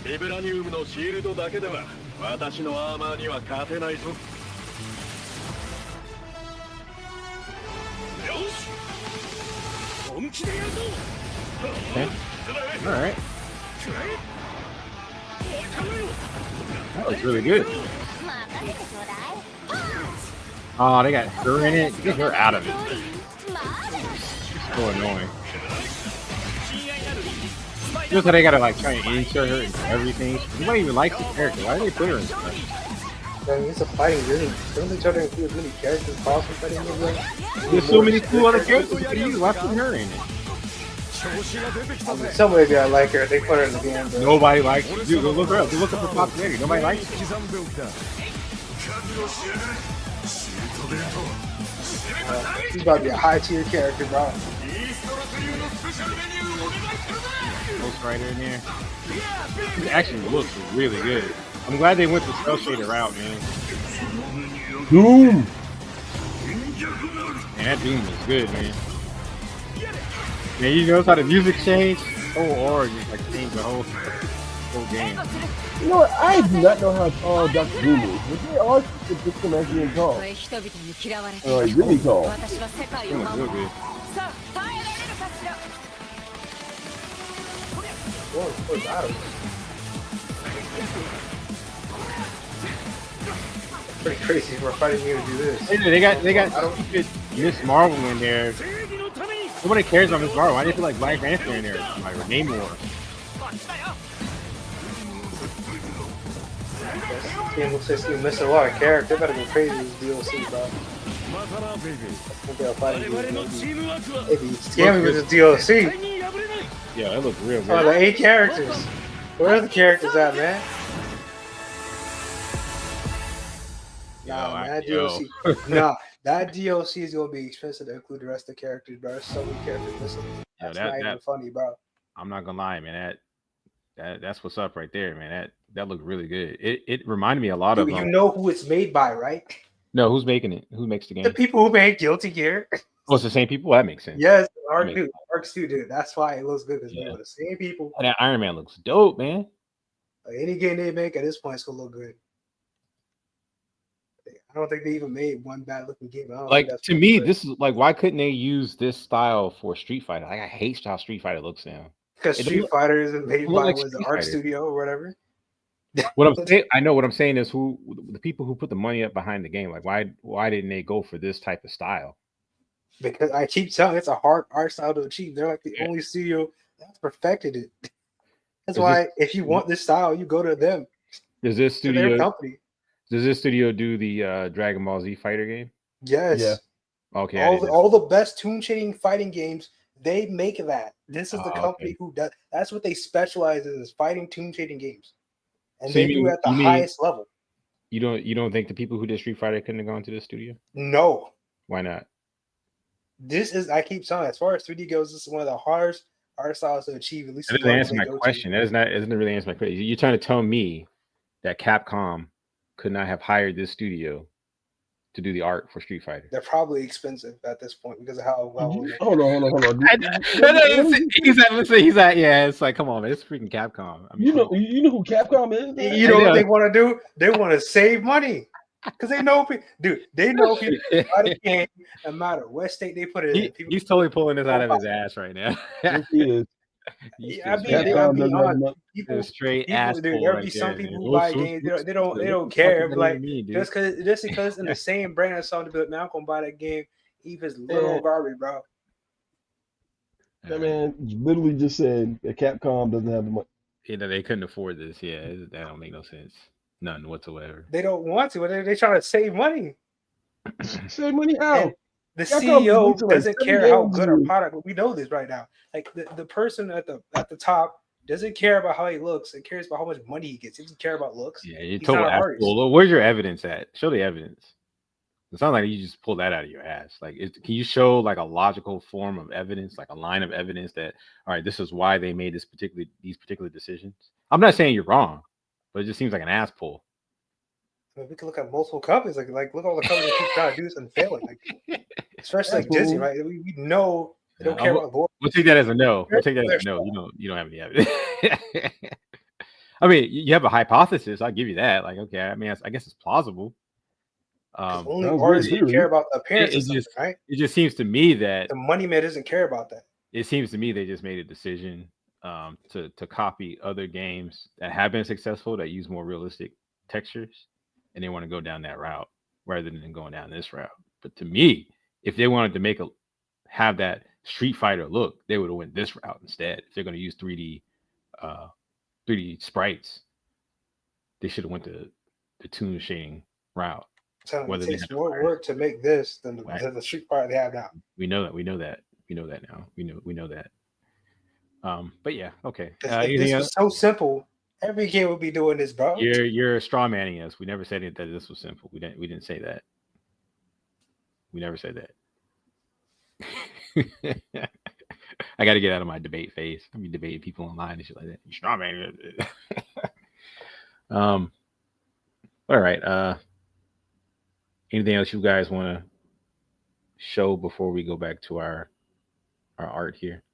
ビブラニウムのシールドだけでは私のアーマーには勝てないぞ。よし、本気でやるぞ。 Okay. All right. That was really good. Oh, they got her in it. Get her out of it. It's so annoying. Just how they gotta like try and insert her into everything. Nobody even likes the character. Why do they put her in stuff? I mean, it's a fighting game. Don't they try to include as many characters possible fighting games? There's so many cool other characters you can use. Why put her in it? I mean, somebody that like her, they put her in the game. Bro. Nobody likes her. Dude, go look her up. Go look up her popularity. Nobody likes her. She's about to be a high tier character, bro. Ghost Rider in there. It actually looks really good. I'm glad they went the cell shader route, man. Doom. Man, that Doom is good, man. Man, you notice how the music changed? Whole origin like changed the whole game. You know what? I do not know how tall Dr. Doom is, but they all just come as being tall. Oh, he's really tall. Doom is real good. Pretty crazy for a fighting game to do this. They got stupid Miss Marvel in there. Nobody cares about Miss Marvel. Why do they put like Black Panther in there? Like or Namor. This game looks like it's missing a lot of characters. They better go crazy with this DLC, bro. It'd be scary with this DLC. Yeah, that looks real good. Oh, the 8 characters. Where are the characters at, man? Nah, that DLC. Nah, that DLC is gonna be expensive to include the rest of the characters, bro. There's so many characters missing. That's not even funny, bro. I'm not gonna lie, man. That's what's up right there, man. That looked really good. It reminded me a lot of. You know who it's made by, right? No, who's making it? Who makes the game? The people who made Guilty Gear. Oh, it's the same people. That makes sense. Yes, Arc Studio. That's why it looks good. It's made by the same people. And that Iron Man looks dope, man. Like any game they make at this point, it's gonna look good. I don't think they even made one bad looking game. Like to me, this is like, why couldn't they use this style for Street Fighter? Like I hate how Street Fighter looks now. Because Street Fighter isn't made by the Arc Studio or whatever. What I'm saying, I know what I'm saying is who the people who put the money up behind the game. Like why didn't they go for this type of style? Because I keep telling it's a hard art style to achieve. They're like the only studio that's perfected it. That's why if you want this style, you go to them. Does this studio their company? Does this studio do the Dragon Ball Z fighter game? Yes. Yeah. Okay. All the best tune shading fighting games, they make that. This is the company who does. That's what they specialize in, is fighting tune shading games, and so they do it at the highest level. You don't think the people who did Street Fighter couldn't have gone to this studio? No. Why not? This is, I keep telling you, as far as 3D goes, this is one of the hardest art styles to achieve. At least that doesn't answer my question. That doesn't really answer my question. You're trying to tell me that Capcom could not have hired this studio to do the art for Street Fighter? They're probably expensive at this point because of how well. Hold on. He's at yeah. It's like, come on, man, it's freaking Capcom. I mean, you know who Capcom is? Man? You know what they want to do? They want to save money because they know people. Dude, they know people buy the game no matter what state they put it in. People, he's totally pulling this out of his ass right now. Yes, he is. I mean, people, straight ass. Dude, there'll be some people who buy games. They don't care. Like just because it's in the same brand as something, but man, I'm gonna buy that game Eve is literal garbage, bro. That man literally just said that Capcom doesn't have the money. They couldn't afford this. Yeah, that don't make no sense. None whatsoever. They don't want to. They're trying to save money. Save money how? And the Capcom CEO releasing like doesn't 7 care how games a good our year. product. We know this right now. Like the person at the top doesn't care about how he looks. It cares about how much money he gets. He doesn't care about looks. Yeah, you He's total not an artist. asshole. Where's your evidence at? Show the evidence. It sounds like you just pulled that out of your ass. Like, can you show like a logical form of evidence, like a line of evidence that, all right, this is why they made these particular decisions? I'm not saying you're wrong, but it just seems like an ass pull. I mean, we can look at multiple companies. Like look at all the companies that keep trying to do this and failing. Like, especially like Disney, right? We know they don't care about the board. We'll take that as a no. We'll take that as a no. You don't have any evidence. I mean, you have a hypothesis. I'll give you that. Like, okay, I mean, I guess it's plausible. Only artists care about the appearance, right? It just seems to me that the money man doesn't care about that. It seems to me they just made a decision to copy other games that have been successful that use more realistic textures, and they want to go down that route rather than going down this route. But to me, if they wanted to have that Street Fighter look, they would have went this route instead. If they're going to use 3D sprites, they should have went the toon shading route. It takes more work to make this than the Street Fighter they have now. We know that. We know that now. We know that. But yeah, okay. If this was so simple, every game would be doing this, bro. You're straw manning us. We never said that this was simple. We didn't say that. We never said that. I got to get out of my debate phase. I mean, debating people online and shit like that. You straw manning. All right. Anything else you guys want to show before we go back to our art here?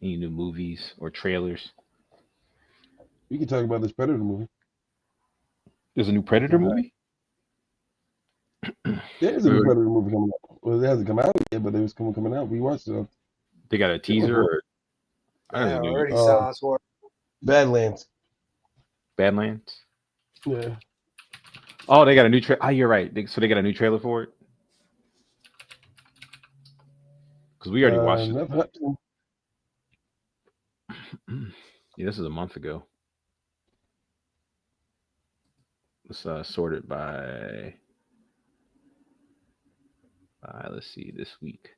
Any new movies or trailers? We can talk about this Predator movie. There's a new Predator movie? There's a new Predator movie coming out. Well, it hasn't come out yet, but it was coming out. We watched it. They got a teaser? Or yeah, already sounds for Badlands. Badlands? Yeah. Oh, they got a new trailer. Oh, you're right. So they got a new trailer for it? Because we already watched it. Yeah, this is a month ago. Let's sort it by let's see, this week.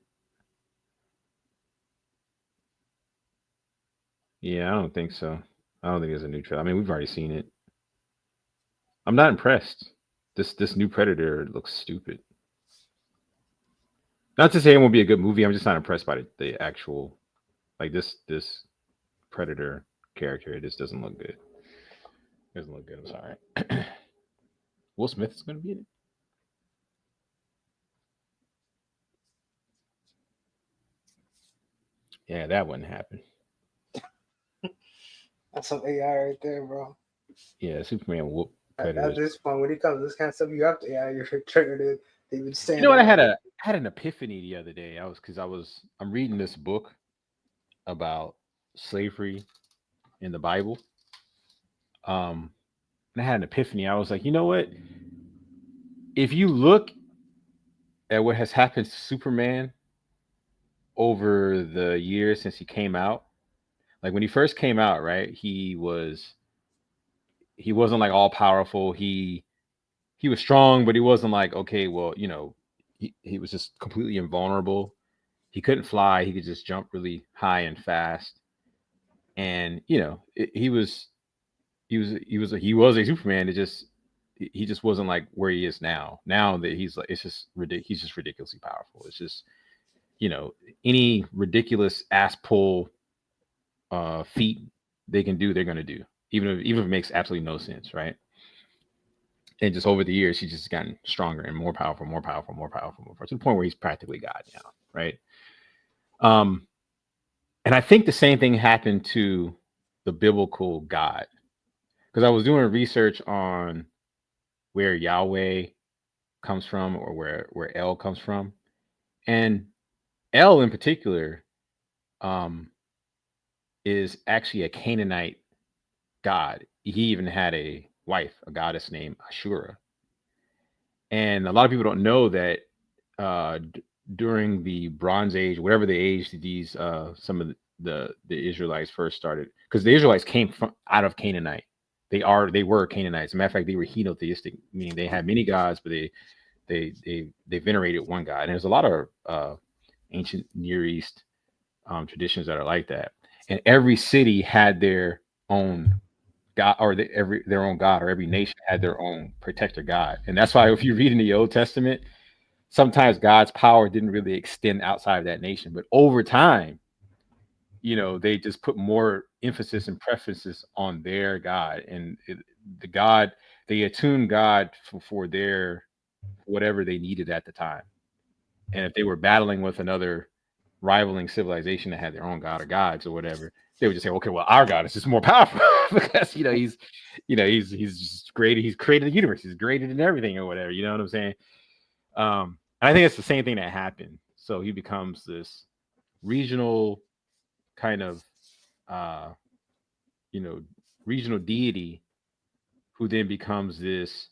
Yeah, I don't think so. I don't think there's a new trailer. I mean, we've already seen it. I'm not impressed. This new Predator looks stupid. Not to say it won't be a good movie. I'm just not impressed by the actual, like this Predator character. It just doesn't look good. It doesn't look good. I'm sorry. Will Smith is going to be in it. Yeah, that wouldn't happen. That's some AI right there, bro. Yeah, Superman whoop Predators. At this point, when it comes to this kind of stuff, you have to AI your trigger. They've been saying. You know what? I had an epiphany the other day. I'm reading this book about slavery in the Bible. And I had an epiphany. I was like, you know what? If you look at what has happened to Superman over the years since he came out, like when he first came out, right? He wasn't like all powerful. He was strong, but he wasn't like, okay, well, you know, he was just completely invulnerable. He couldn't fly. He could just jump really high and fast. And, you know, he was a Superman. He just wasn't like where he is now. Now that he's just ridiculously powerful. It's just, you know, any ridiculous ass pull feat they can do, they're going to do, even if it makes absolutely no sense, right? And just over the years, he's just gotten stronger and more powerful to the point where he's practically God now, right? And I think the same thing happened to the biblical God, because I was doing research on where Yahweh comes from, or where El comes from, and El in particular is actually a Canaanite god. He even had a wife, a goddess named Ashura. And a lot of people don't know that during the Bronze Age, whatever the age that these some of the Israelites first started, because the Israelites came from out of Canaanite. They were Canaanites. As a matter of fact, they were henotheistic, meaning they had many gods, but they venerated one god. And there's a lot of ancient Near East traditions that are like that. And every city had their own god, or their own god, or every nation had their own protector god. And that's why if you read in the Old Testament, sometimes God's power didn't really extend outside of that nation. But over time, they just put more emphasis and preferences on their God, and they attuned God for their whatever they needed at the time. And if they were battling with another rivaling civilization that had their own god or gods or whatever, they would just say, okay, well, our God is just more powerful because he's just great. He's created the universe. He's greater than everything or whatever. You know what I'm saying? And I think it's the same thing that happened. So he becomes this regional kind of regional deity who then becomes this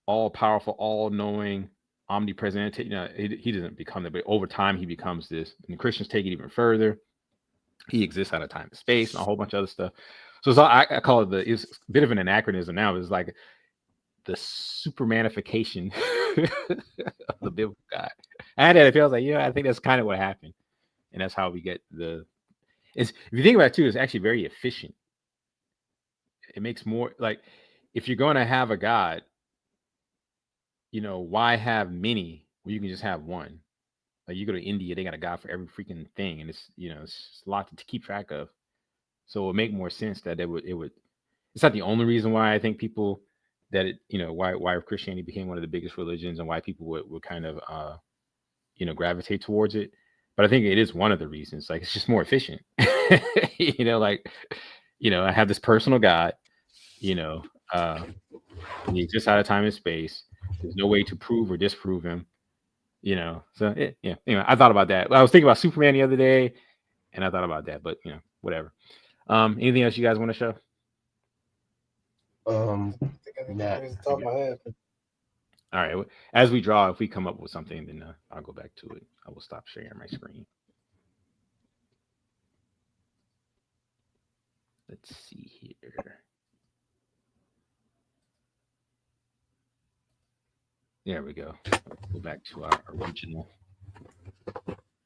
all-powerful, all-knowing, omnipresent. He doesn't become that, but over time he becomes this. And the Christians take it even further. He exists out of time and space and a whole bunch of other stuff. So I call it it's a bit of an anachronism now. It's like the supermanification of the biblical God. And it feels like, I think that's kind of what happened. And that's how we get if you think about it too, it's actually very efficient. It makes more, like, if you're going to have a God, why have many when you can just have one? Like, you go to India, they got a God for every freaking thing, and it's a lot to keep track of. So it would make more sense that it would. It's not the only reason why I think people why Christianity became one of the biggest religions and why people would kind of gravitate towards it. But I think it is one of the reasons. Like, it's just more efficient. I have this personal God. He exists out of time and space. There's no way to prove or disprove him. So yeah. Anyway, I thought about that. I was thinking about Superman the other day, and I thought about that. But whatever. Anything else you guys want to show? Top of my head. All right. As we draw, if we come up with something, then I'll go back to it. I will stop sharing my screen. Let's see here. There we go. Go back to our original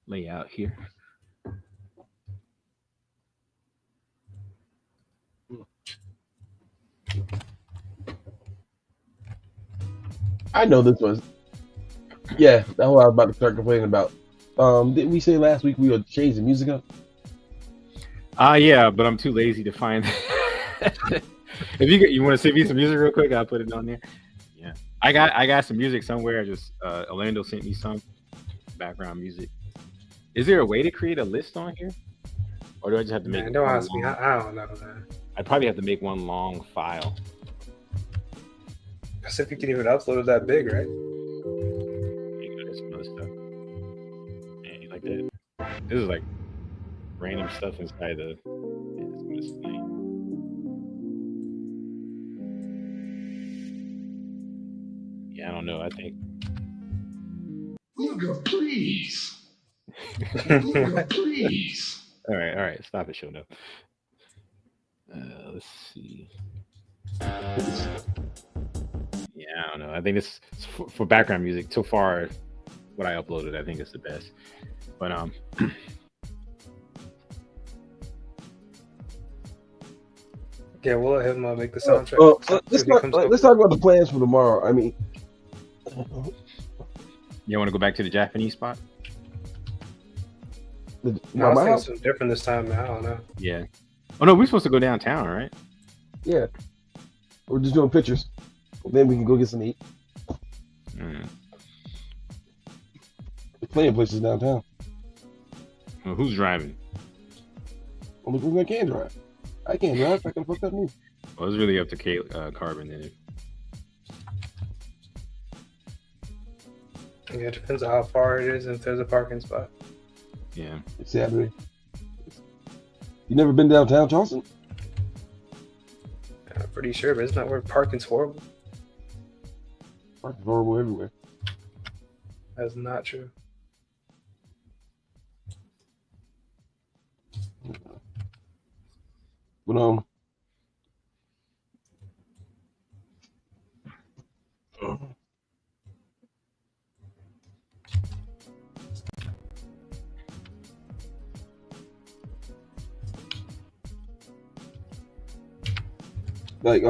layout here. I know this was. Yeah, that's what I was about to start complaining about. Didn't we say last week we would change the music up? Yeah, but I'm too lazy to find. If you want to send me some music real quick, I'll put it on there. Yeah, I got some music somewhere. Just Orlando sent me some background music. Is there a way to create a list on here, or do I just have to make? Don't ask me. I don't know, man. I probably have to make one long file. Because if you can even upload it that big, right? Some other stuff. Man, you like that? This is like random stuff inside the. Yeah, I don't know. I think. Nigga, please. Nigga, please. All right. Stop it, show up. Let's see. Yeah, I don't know. I think this for background music so far. What I uploaded, I think is the best. But yeah, we'll let him make the soundtrack. Let's talk about the plans for tomorrow. I mean, you want to go back to the Japanese spot? No, I think something different this time, man. I don't know. Yeah. Oh no, we're supposed to go downtown, right? Yeah. We're just doing pictures. Then we can go get some to eat. There's plenty of places downtown. Well, who's driving? Only person that can drive. I can't drive. I can fuck up me. Well, it's really up to Carbon then. Yeah, it depends on how far it is and if there's a parking spot. Yeah. It's Saturday. You never been downtown, Charleston? I'm pretty sure, but isn't that where parking's horrible? Mark is horrible everywhere. That's not true. But like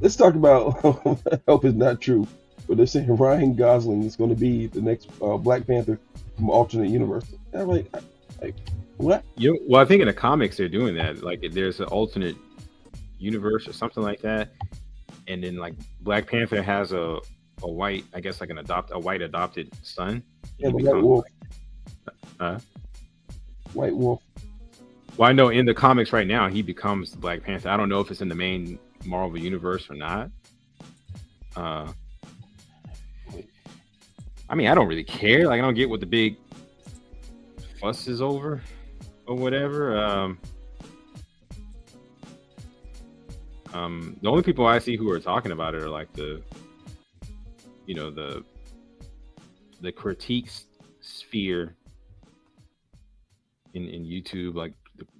let's talk about I hope it's not true, but they're saying Ryan Gosling is going to be the next Black Panther from alternate universe. I'm like what? Well, I think in the comics they're doing that. Like, there's an alternate universe or something like that, and then like Black Panther has a white, I guess, like a white adopted son. Yeah, the White Wolf. Huh? White Wolf. Well, I know in the comics right now he becomes the Black Panther. I don't know if it's in the main Marvel universe or not. I mean, I don't really care. Like, I don't get what the big fuss is over or whatever. The only people I see who are talking about it are like the critique sphere in YouTube, like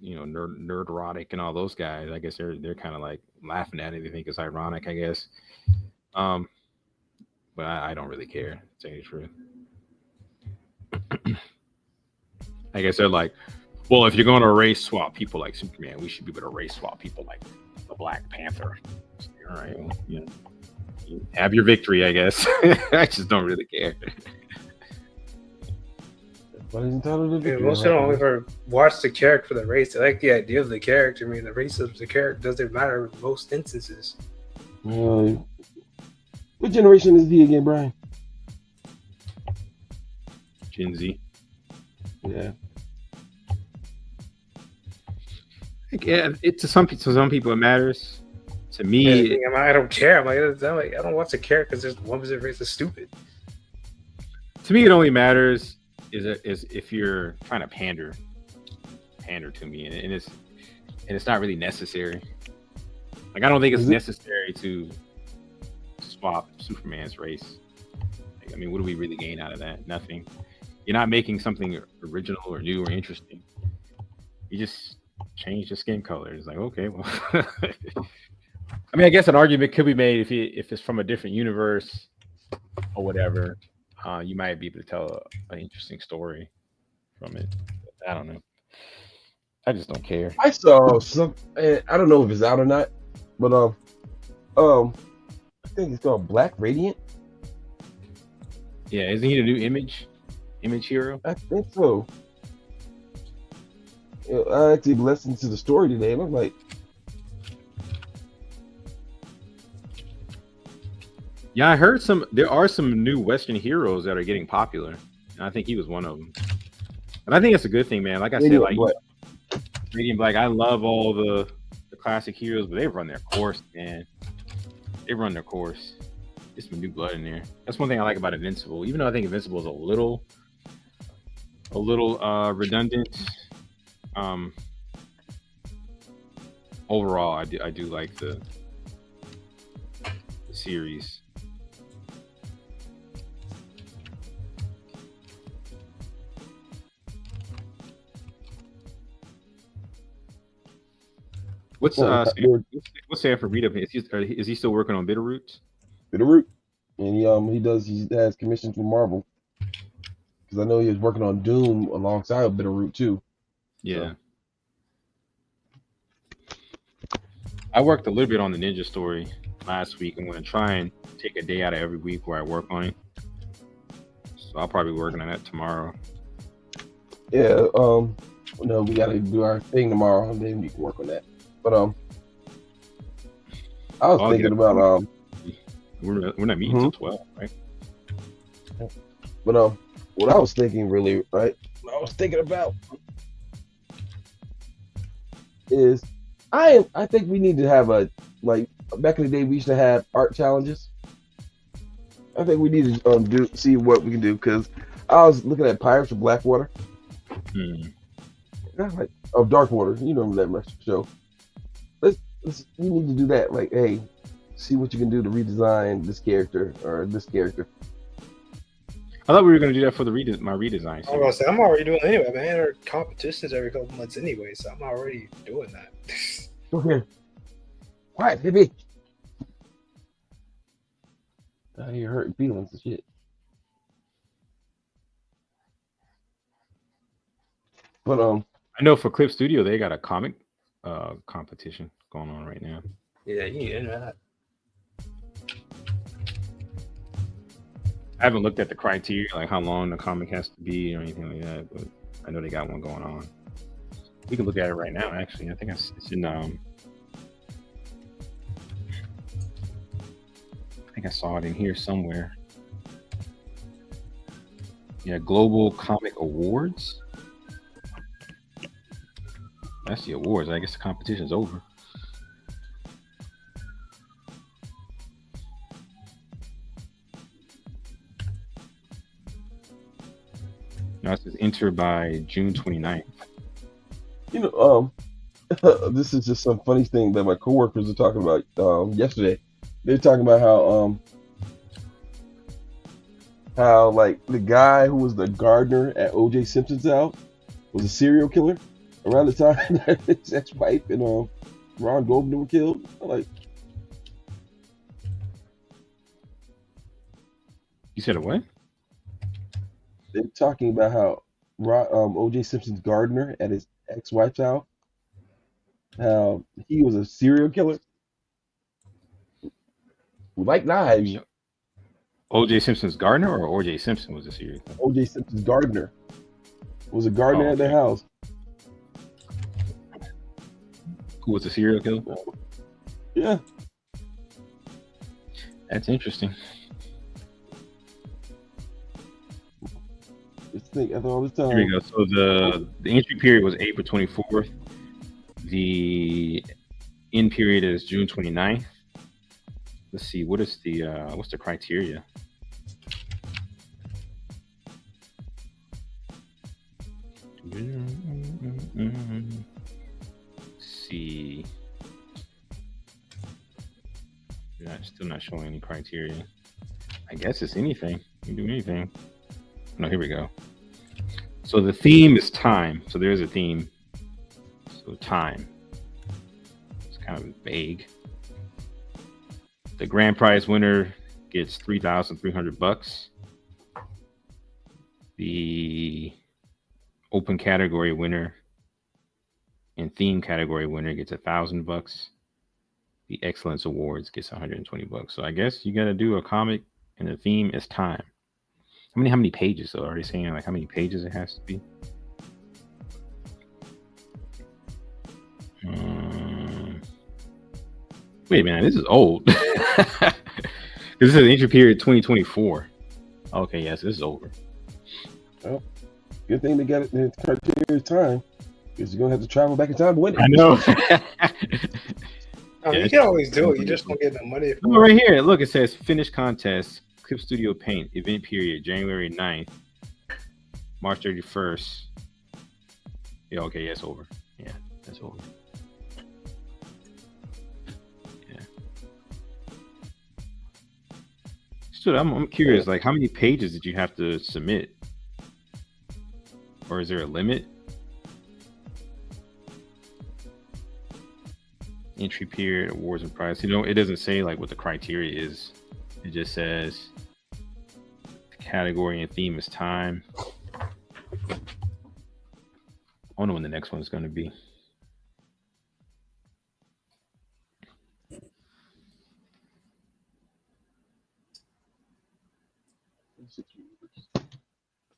Nerdrotic and all those guys. I guess they're kind of like laughing at it. They think it's ironic, I guess. But I don't really care, to tell you the truth. I guess they're like, well, if you're going to race swap people like Superman, we should be able to race swap people like the Black Panther. All right, well, you have your victory, I guess. I just don't really care. Most people don't ever watch the character for the race. They like the idea of the character. I mean, the race of the character doesn't matter in most instances. What generation is he again, Brian? Gen Z. Yeah. Yeah, to some people it matters. To me, I don't care. I'm like, I don't watch the character because there's one percent race is stupid. To me, it only matters is if you're trying to pander to me, and it's not really necessary. Like, I don't think it's necessary to swap Superman's race. Like, I mean, what do we really gain out of that? Nothing. You're not making something original or new or interesting. You just change the skin color. It's like, okay, well. I mean, I guess an argument could be made if it's from a different universe or whatever. You might be able to tell an interesting story from it. I don't know. I just don't care. I saw some. I don't know if it's out or not, but I think it's called Black Radiant. Yeah, isn't he the new image hero? I think so. I actually listened to the story today, and I'm like, yeah, I heard there are some new Western heroes that are getting popular, and I think he was one of them. And I think it's a good thing, man. Like I said, like Radiant Black, I love all the classic heroes, but they've run their course, man. They run their course. Get some new blood in there. That's one thing I like about Invincible. Even though I think Invincible is a little redundant. Overall, I do like the series. What's Sanford Reed up? Is he still working on Bitterroot? Bitterroot, and he has commissions from Marvel, because I know he was working on Doom alongside Bitterroot too. Yeah. So. I worked a little bit on the Ninja Story last week. I'm going to try and take a day out of every week where I work on it. So I'll probably be working on that tomorrow. Yeah. We got to do our thing tomorrow, and then we can work on that. But I was thinking about we're not meeting until 12, right? But what I was thinking really, right? What I was thinking about is I think we need to have like back in the day we used to have art challenges. I think we need to see what we can do, because I was looking at Pirates of Blackwater. Of Darkwater, you know that much show. We need to do that. Like, hey, see what you can do to redesign this character or this character. I thought we were going to do that for the my redesign. I was gonna say I'm already doing it anyway, man. There are competitions every couple months anyway, so I'm already doing that. Okay. Quiet, baby. Out here hurting feelings and shit. But I know for Clip Studio they got a comic competition going on right now. Yeah, you need that. I haven't looked at the criteria, like how long the comic has to be or anything like that, but I know they got one going on. We can look at it right now, actually. I think it's in I think I saw it in here somewhere. Yeah, Global Comic Awards. That's the awards. I guess the competition's over. Now it says enter by June 29th. you know, this is just some funny thing that my coworkers were talking about yesterday. They're talking about how like the guy who was the gardener at O.J. Simpson's house was a serial killer around the time that his ex-wife and Ron Goldman were killed. Like, You said a what? they're talking about how O.J. Simpson's gardener at his ex-wife's house, how he was a serial killer who liked knives. O.J. Simpson's gardener or O.J. Simpson was a serial killer? O.J. Simpson's gardener was a gardener at their house. Who was a serial killer? Yeah. That's interesting. Just think after all this time. Here we go. So the entry period was April 24th. The end period is June 29th. Let's see, what is the what's the criteria? Let's see. Still not showing any criteria. I guess it's anything. You can do anything. No, here we go. So the theme is time. So there's a theme. So time. It's kind of vague. The grand prize winner gets $3,300. The open category winner and theme category winner gets $1,000. The excellence awards gets $120. So I guess you got to do a comic, and the theme is time. How many pages though? Are they saying like how many pages it has to be? Wait a minute, this is old. This is an entry period 2024. Okay, yes, this is over. Well, good thing they got it in criteria time, because you're gonna have to travel back in time to win it. I know. You can always do it. You just don't get no money. Oh, right here, look, it says finish contest, Clip Studio Paint, event period, January 9th, March 31st. Yeah, okay, yeah, it's over. Yeah, that's over. Yeah. So I'm curious, like, how many pages did you have to submit? Or is there a limit? Entry period, awards and prize. You know, it doesn't say like what the criteria is. It just says the category and theme is time. I don't know when the next one is going to be.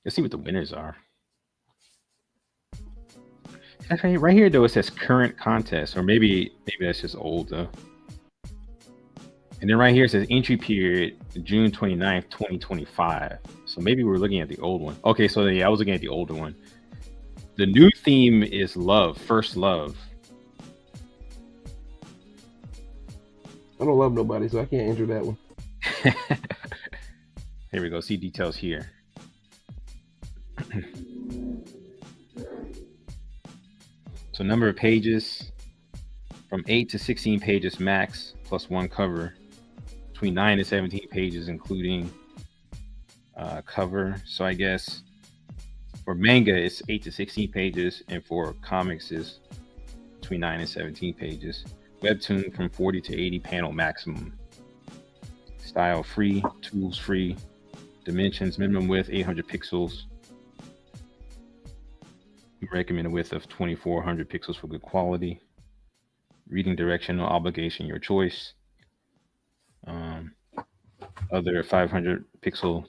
Let's see what the winners are. Actually, right here though, it says current contest, or maybe that's just old though. And then right here it says entry period June 29th, 2025. So maybe we're looking at the old one. Okay, so yeah, I was looking at the older one. The new theme is love, first love. I don't love nobody, so I can't enter that one. Here we go. See details here. So number of pages from 8 to 16 pages max, plus one cover. between 9 and 17 pages, including cover. So I guess for manga, it's 8 to 16 pages, and for comics, is between 9 and 17 pages. Webtoon from 40 to 80 panel maximum. Style free, tools free, dimensions minimum width 800 pixels. We recommend a width of 2400 pixels for good quality. Reading direction, no obligation, your choice. Other 500 pixel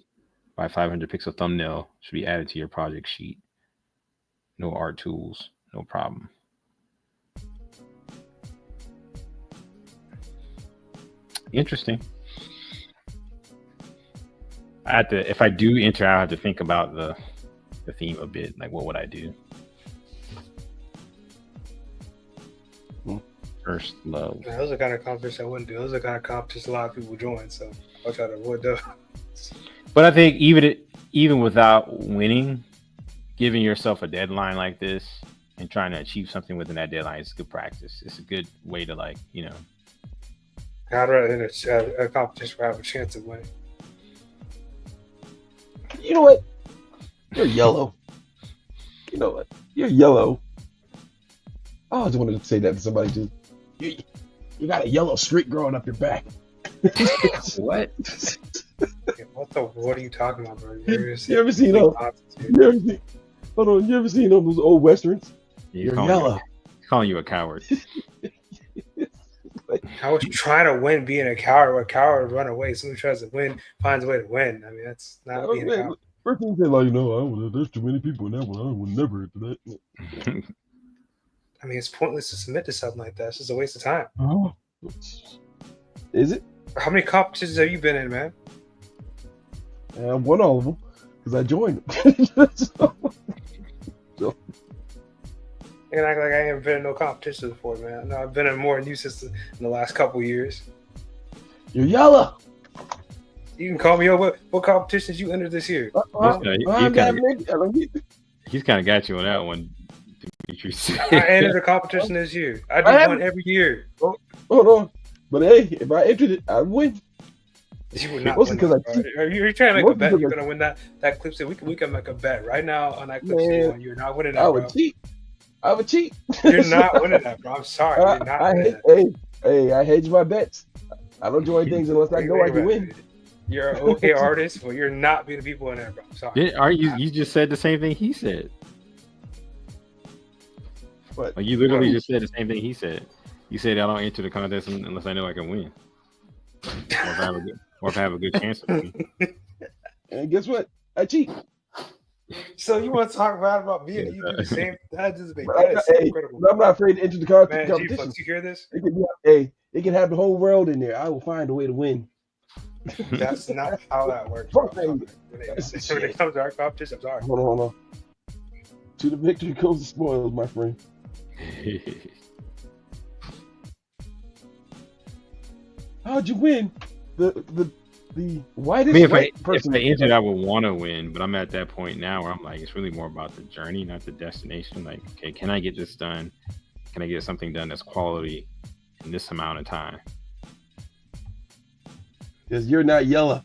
by 500 pixel thumbnail should be added to your project sheet. No art tools, no problem. Interesting. I have to, if I do enter, I have to think about the theme a bit. Like, what would I do? First love. Man, those are the kind of competitions I wouldn't do. Those are the kind of competitions a lot of people join. So I'll try to avoid those. But I think even without winning, giving yourself a deadline like this and trying to achieve something within that deadline is good practice. It's a good way to, like, you know. I'd rather in a competition where I have a chance of winning. You know what? You're yellow. You know what? You're yellow. I always wanted to say that to somebody too. You got a yellow streak growing up your back. What? What are you talking about, bro? You ever seen those? Hold on, you ever seen those old westerns? You're yellow. Calling you a coward. I was trying to win being a coward. A coward would run away. Someone who tries to win finds a way to win. I mean, that's not being a coward. First thing say, like, no, there's too many people in that one. I would never into that. I mean, it's pointless to submit to something like that. It's just a waste of time. Oh, is it? How many competitions have you been in, man? I won all of them because I joined them. so. And act like I ain't been in no competitions before, man. No, I've been in more Lucent in the last couple of years. You're yellow. You can call me over. What competitions you entered this year? He's kind of got you on that one. I entered a competition this year. I do one every year. Hold on. But hey, if I entered it, I'd win. You would not win that, are you trying to make a bet you're going to win that clip? So we can make a bet right now on that clip. You're not winning that, I would cheat. You're not winning that, bro. I'm sorry. You're not winning that. I hedge my bets. I don't join things unless I know I can win. You're an okay artist, but you're not being the people in there, bro. I'm sorry. You just said the same thing he said. What? Like, you literally just said the same thing he said. You said I don't enter the contest unless I know I can win, or if I have a good chance of winning. And guess what? I cheat. So you want to talk about me and you do the same? That just makes incredible. I'm not afraid to enter the competition. Did you hear this? It can have the whole world in there. I will find a way to win. That's not how that works. When it comes to our competition, I'm sorry. Hold on. To the victory goes the spoils, my friend. How'd you win? The whitest person. If I entered, I would want to win, but I'm at that point now where I'm like, it's really more about the journey, not the destination. Like, okay, can I get this done? Can I get something done that's quality in this amount of time? Because you're not yellow.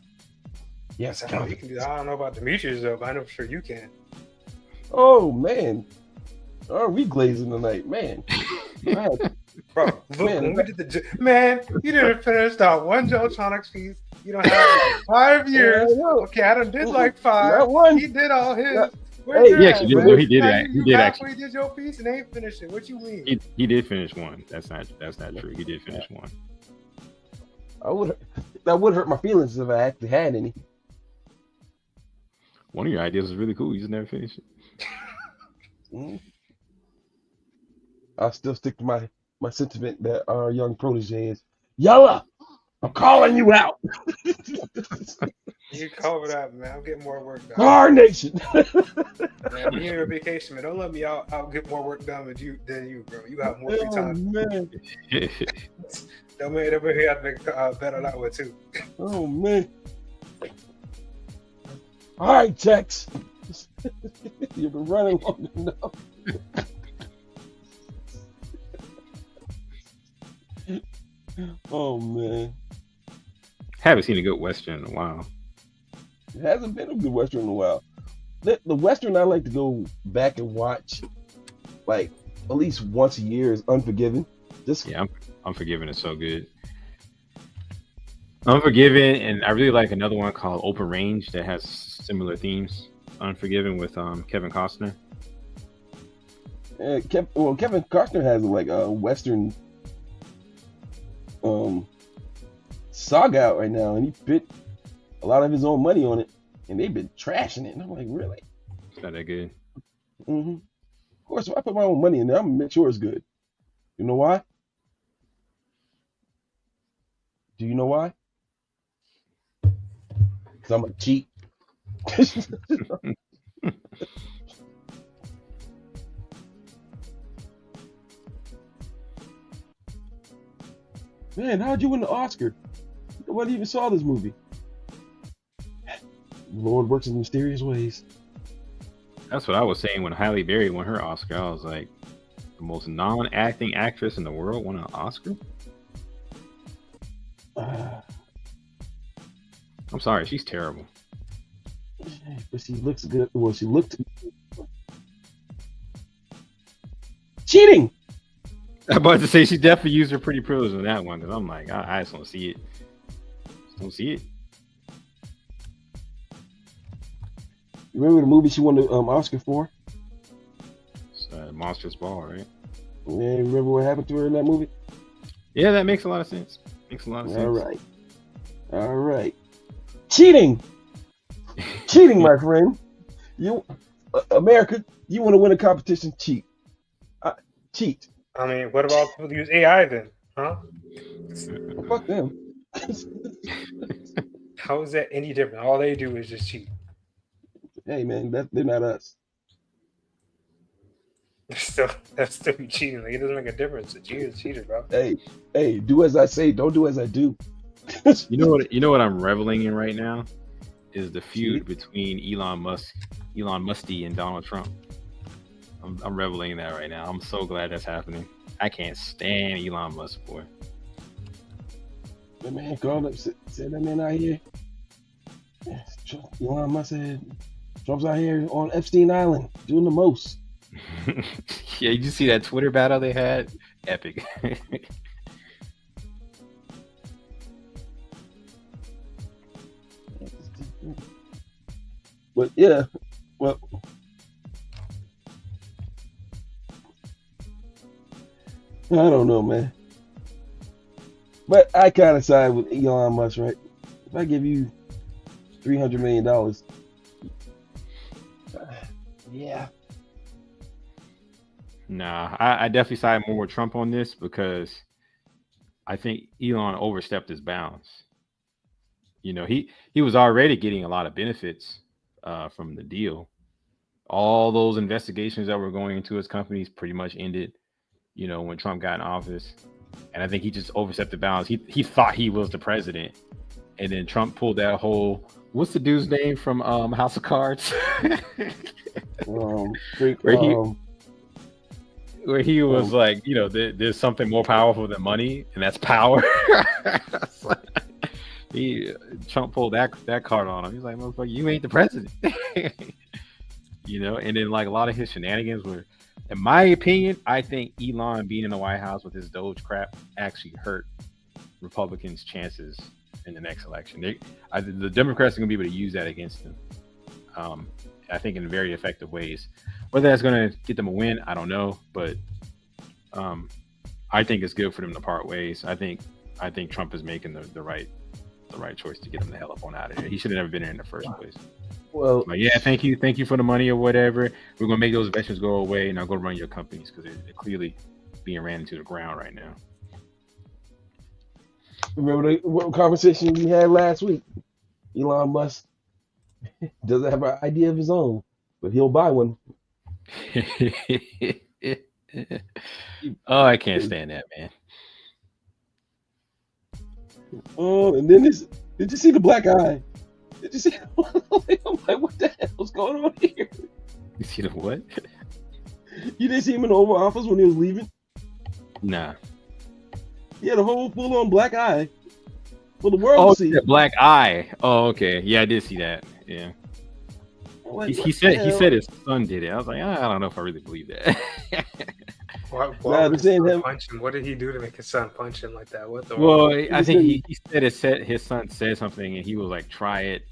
Yes, I know you can do that. I don't know about Demetrius though, but I know for sure you can. Oh man, are we glazing tonight, man? Bro, look, when we did you didn't finish that one Joetronics piece. You don't have 5 years. Okay, I done did like 5. He did all his. He did actually. He did your piece and they ain't finished it. What you mean? He did finish one. That's not true. He did finish one. That would hurt my feelings if I actually had any. One of your ideas was really cool. You just never finished it. I'll still stick to my sentiment that our young protege is Yella. I'm calling you out. You call it out, man. I'm getting more work done. Carnation. Man, me on vacation, man. Don't let me out. I'll get more work done than you, bro. You got more free time. Man. Don't make everybody have to make a bet on that one too. Oh man. All right, Tex. You've been running long enough. Oh man. Haven't seen a good Western in a while. It hasn't been a good Western in a while. The Western I like to go back and watch, like at least once a year, is Unforgiven. Yeah, Unforgiven is so good. Unforgiven, and I really like another one called Open Range that has similar themes. Unforgiven with Kevin Costner. Kevin Costner has like a Western saga out right now, and he put a lot of his own money on it, and they've been trashing it. And I'm like, really? It's not that good. Mm-hmm. Of course, if I put my own money in it, I'm gonna make sure it's good. You know why? Do you know why? Because I'm a cheat. Man, how'd you win the Oscar? Nobody even saw this movie. Lord works in mysterious ways. That's what I was saying when Halle Berry won her Oscar. I was like, the most non-acting actress in the world won an Oscar? I'm sorry, she's terrible. But she looks good. Well, she looked cheating. I'm about to say she definitely used her pretty privilege on that one, because I'm like, I just don't see it. Just don't see it. You remember the movie she won the Oscar for? It's, Monsters Ball, right? Yeah, remember what happened to her in that movie? Yeah, that makes a lot of sense. Makes a lot of sense. All right. Cheating, cheating, my friend. You, America, you want to win a competition? Cheat. Cheat. I mean, what about people who use AI then? Huh? Fuck them. How is that any different? All they do is just cheat. Hey man, they're not us. That's still cheating. Like, it doesn't make a difference. A cheater is a cheater, bro. Hey, do as I say, don't do as I do. You know what I'm reveling in right now is the feud between Elon Musty and Donald Trump. I'm reveling in that right now. I'm so glad that's happening. I can't stand Elon Musk, boy. The man called up, said that man out here. Elon Musk said Trump's out here on Epstein Island doing the most. Yeah, you see that Twitter battle they had? Epic. But yeah, well, I don't know, man. But I kind of side with Elon Musk, right? If I give you $300 million, yeah. Nah, I definitely side more with Trump on this, because I think Elon overstepped his bounds. You know, he was already getting a lot of benefits from the deal. All those investigations that were going into his companies pretty much ended, you know, when Trump got in office. And I think he just overstepped the bounds. He thought he was the president. And then Trump pulled that whole, what's the dude's name from House of Cards? Where he was like, you know, there's something more powerful than money, and that's power. Trump pulled that card on him. He's like, motherfucker, you ain't the president. You know, and then like a lot of his shenanigans were, in my opinion, I think Elon being in the White House with his Doge crap actually hurt Republicans' chances in the next election. The Democrats are going to be able to use that against them. I think in very effective ways. Whether that's going to get them a win, I don't know, but I think it's good for them to part ways. I think Trump is making the right choice to get him the hell up on out of here. He should have never been here in the first place. Well, like, yeah, thank you for the money or whatever. We're gonna make those investments go away. Now go run your companies, because they're clearly being ran into the ground right now. Remember what conversation we had last week? Elon Musk doesn't have an idea of his own, but he'll buy one. Oh, I can't stand that, man. Oh, and then did you see the black eye? Did you see? I'm like, what the hell's going on here? You see the what? You didn't see him in the Oval Office when he was leaving? Nah. He had a whole full-on black eye. for the world to see. The black eye. Oh, okay. Yeah, I did see that. Yeah. Like, He said his son did it. I was like, I don't know if I really believe that. Why Nah, would they're his saying son him. punch him? What did he do to make his son punch him like that? What the? Well, I He think said he said his son said something, and he was like, "Try it."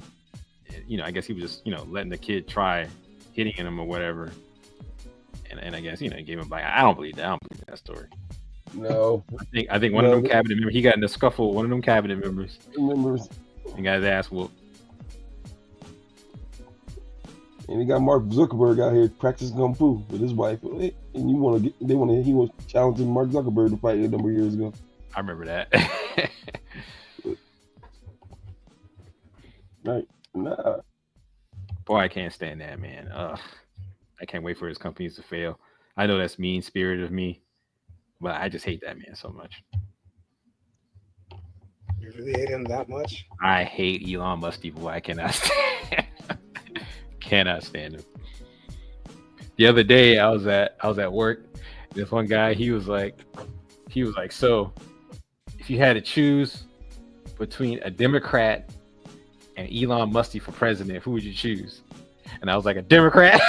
I guess he was just letting the kid try hitting him or whatever. And I guess he gave him like I don't believe that. I don't believe that story. No. I think one of them cabinet members, he got in a scuffle. One of them cabinet members and got his ass whooped. And he got Mark Zuckerberg out here practicing kung fu with his wife. And he was challenging Mark Zuckerberg to fight a number of years ago. I remember that. Right. Nah. Boy, I can't stand that, man. I can't wait for his companies to fail. I know that's mean spirited of me, but I just hate that man so much. You really hate him that much? I hate Elon Musk, boy. I cannot stand cannot stand him. The other day I was at work. This one guy, he was like, so if you had to choose between a Democrat and Elon Musk for president, who would you choose? And I was like, a Democrat.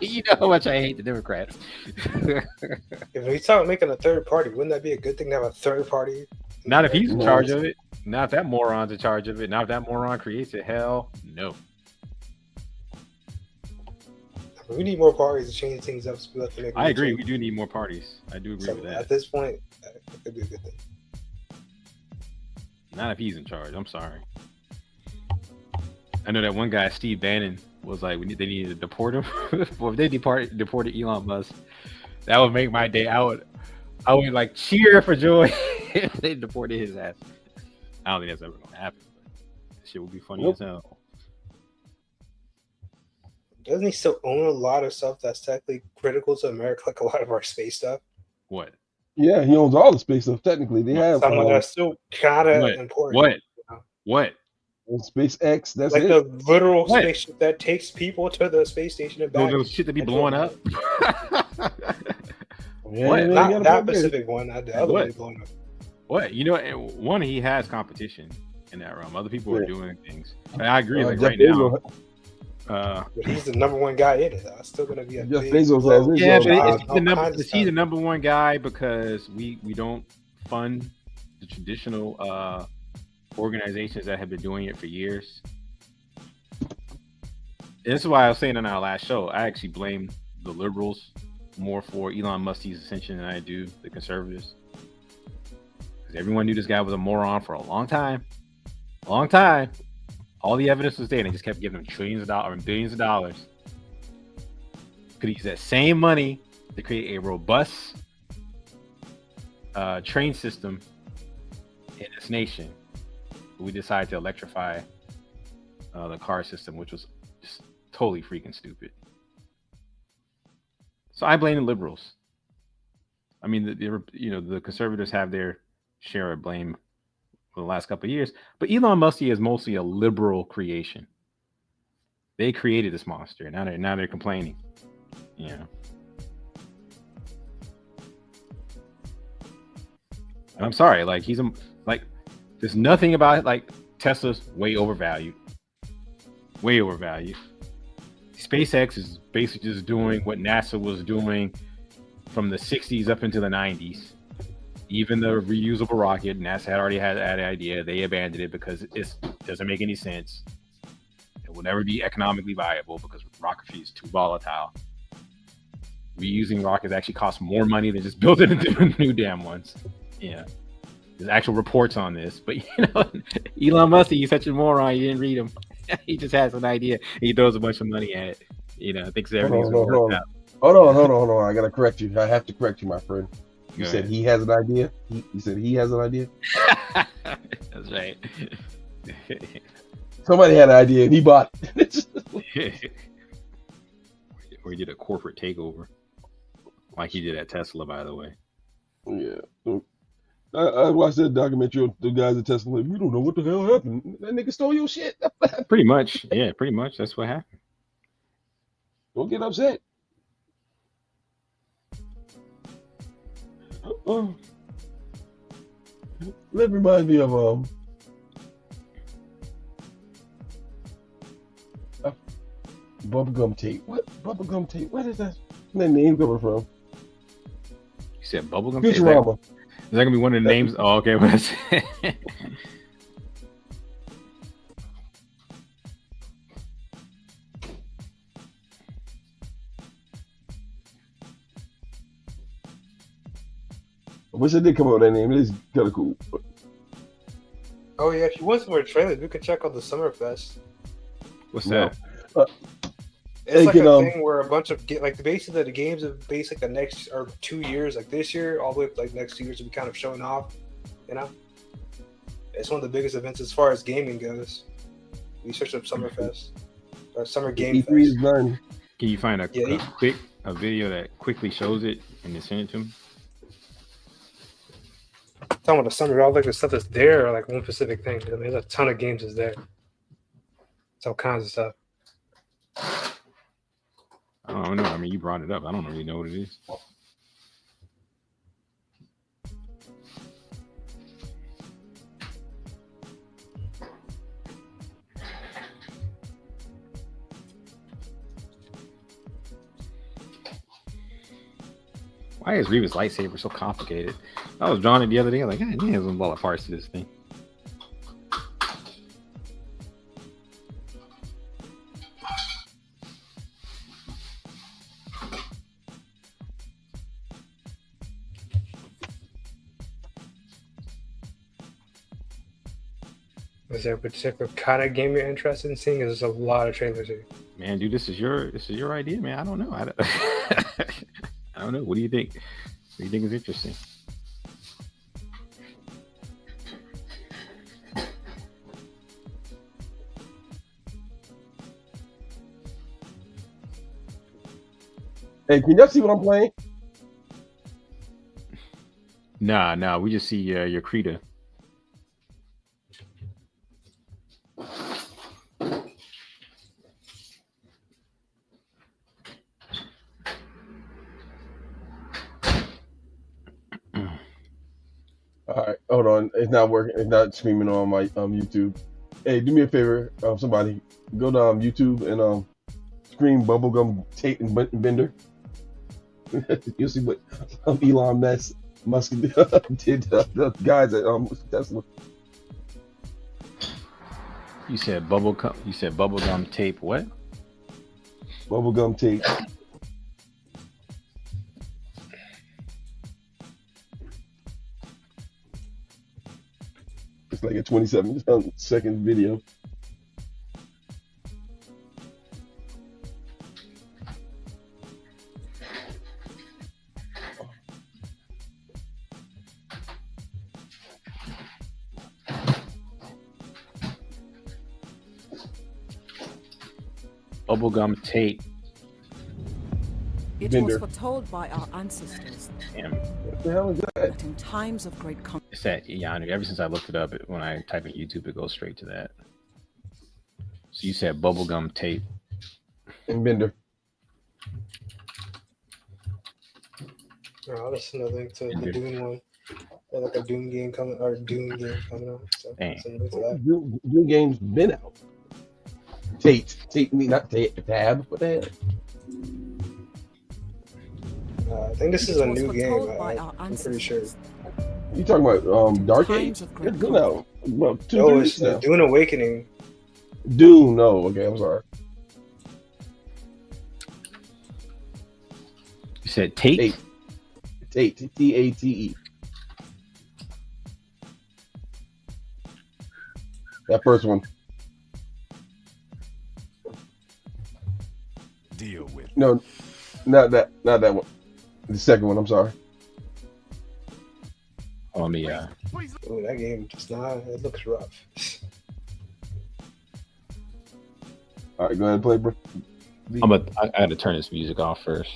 You know how much I hate the Democrats. If we start making a third party, wouldn't that be a good thing to have a third party? Not if he's in charge of it. Not if that moron's in charge of it. Not if that moron creates it. Hell no. We need more parties to change things up. So we have to make I agree. We do need more parties. I do agree with that. At this point, it could be a good thing. Not if he's in charge. I'm sorry. I know that one guy, Steve Bannon, was like, they needed to deport him. Well, if they deported Elon Musk, that would make my day. I would like cheer for joy if they deported his ass. I don't think that's ever gonna happen. That shit would be funny as hell. Doesn't he still own a lot of stuff that's technically critical to America, like a lot of our space stuff? What? Yeah, he owns all the space stuff. Technically, they have some that's still kind of important. What? SpaceX. That's like it. the literal spaceship that takes people to the space station and back. Those shit that be blowing up. What? Not that specific one. Not the other one blowing up. What? One, he has competition in that realm. Other people are doing things. And I agree. Like right now. But he's the number one guy in it. It's still gonna be a Jeff big Bezos has his is he the number one guy because we don't fund the traditional organizations that have been doing it for years? And this is why I was saying in our last show, I actually blame the liberals more for Elon Musk's ascension than I do the conservatives. Because everyone knew this guy was a moron for a long time. All the evidence was there, and they just kept giving him trillions of dollars and billions of dollars. Could use that same money to create a robust train system in this nation. But we decided to electrify the car system, which was just totally freaking stupid. So I blame the liberals. I mean, the conservatives have their share of blame for the last couple of years, but Elon Musk is mostly a liberal creation. They created this monster. Now they're complaining. Yeah. And I'm sorry. Like there's nothing about it. Like Tesla's way overvalued. Way overvalued. SpaceX is basically just doing what NASA was doing from the 60s up into the 90s. Even the reusable rocket, NASA had already had that idea. They abandoned it because it doesn't make any sense. It will never be economically viable because rocketry is too volatile. Reusing rockets actually costs more money than just building new damn ones. Yeah. There's actual reports on this. But, Elon Musk, he's such a moron. You didn't read him. He just has an idea. He throws a bunch of money at it. Thinks everything's going to work out. Hold on. I got to correct you. I have to correct you, my friend. You said he has an idea? He said he has an idea? That's right. Somebody had an idea and he bought it. Or he did a corporate takeover. Like he did at Tesla, by the way. Yeah. I watched that documentary on the guys at Tesla. Like, we don't know what the hell happened. That nigga stole your shit. Pretty much. Yeah, pretty much. That's what happened. Don't get upset. That reminds me of bubblegum tape. What bubblegum tape? What is that? Where's that name coming from? You said bubblegum tape? Futurama. Is that gonna be one of the names? Oh, okay. I wish I did come up with that name. It is kind of cool. Oh yeah, if you want some more trailers, we could check out the Summerfest. What's that? It's like a thing where a bunch of basically the games of basically the next or 2 years, like this year, all the way up like next 2 years, will be kind of showing off. You know, it's one of the biggest events as far as gaming goes. We search up Summerfest or Summer Game E3 is done. Can you find a video that quickly shows it and then send it to me? Talking about the summer, all like the stuff that's there, or like one specific thing. I mean, there's a ton of games that's there. It's all kinds of stuff. I don't know. I mean, you brought it up. I don't really know what it is. Why is Reva's lightsaber so complicated? I was drawing it the other day. Like, God, there's a lot of parts to this thing. Is there a particular kind of game you're interested in seeing? There's a lot of trailers here. Man, dude, this is your idea, man. I don't know. I don't know. What do you think? What do you think is interesting? Hey, can y'all see what I'm playing? Nah. We just see your Krita. All right, hold on. It's not working. It's not streaming on my YouTube. Hey, do me a favor, somebody go to YouTube and scream bubblegum tape and bender. You'll see what Elon Musk did the guys at Tesla. You said bubblegum tape. What? Bubblegum tape. It's like a 27-second video. Bubblegum tape. It was foretold by our ancestors. Damn. What the hell is that? That in times of great It's that Yanu. Ever since I looked it up, when I type in YouTube, it goes straight to that. So you said bubblegum tape. And bender. Oh, that's another thing to the Doom one. There's like a Doom game coming out. So Doom game's been out. Not tab. What the hell? I think this is a new game. I'm pretty sure. You talking about Dark Age? It's been out about 2 weeks now. Dune Awakening. Dune, no. Okay, I'm sorry. You said Tate? Tate. T-A-T-E. That first one. Deal with. No, not that one. The second one, I'm sorry. Oh, me, Ooh, that game just it looks rough. All right, go ahead and play, bro. I had to turn this music off first.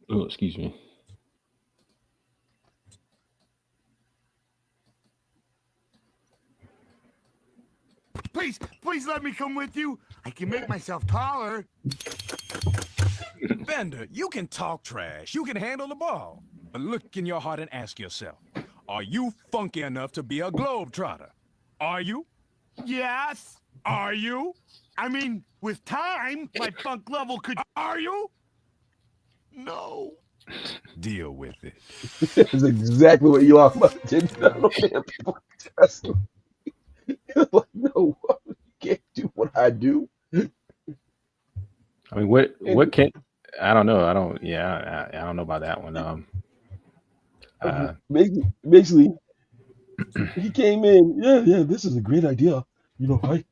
Oh, excuse me. Please let me come with you. I can make myself taller. Vander, you can talk trash, you can handle the ball, but look in your heart and ask yourself, are you funky enough to be a globetrotter? Are you? Yes. Are you? I mean, with time, my funk level could. Are you? No. Deal with it. That's exactly what you are about to do. I don't think people trust me. Like, no, you can't do what I do. I mean, what And can I don't know. I don't. Yeah, I don't know about that one. basically, he came in. Yeah, this is a great idea. You know,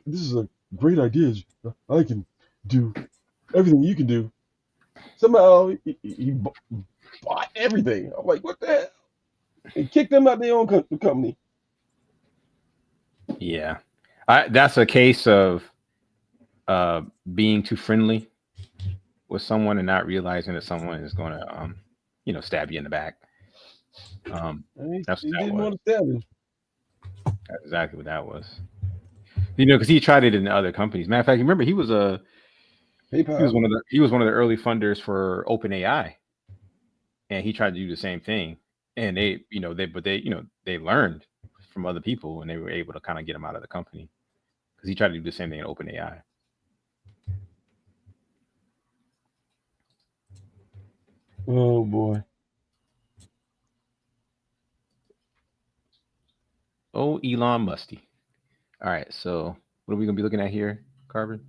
this is a great idea. I can do everything you can do. Somehow he bought everything. I'm like, what the hell? And kicked them out of their own company. Yeah, that's a case of being too friendly with someone and not realizing that someone is going to, stab you in the back. That's what He that didn't was. want to stab him. That's exactly what that was. Because he tried it in other companies. Matter of fact, you remember he was PayPal. he was one of the early funders for OpenAI, and he tried to do the same thing. And they learned from other people, and they were able to kind of get him out of the company because he tried to do the same thing in OpenAI. Oh boy. Oh, Elon Musty. All right, so what are we gonna be looking at here, Carbon?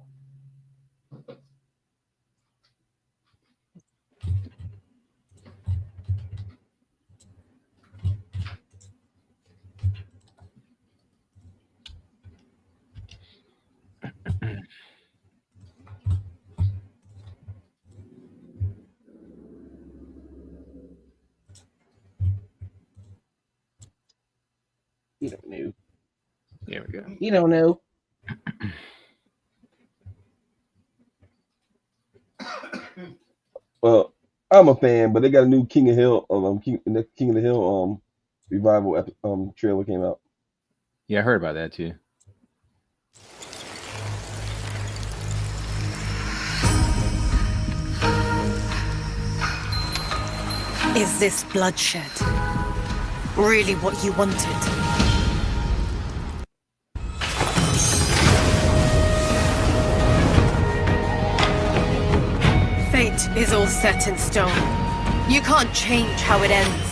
You don't know. There we go. You don't know. Well, I'm a fan, but they got a new King of Hill the King of the Hill revival trailer came out. Yeah, I heard about that too. Is this bloodshed really what you wanted? Fate is all set in stone. You can't change how it ends.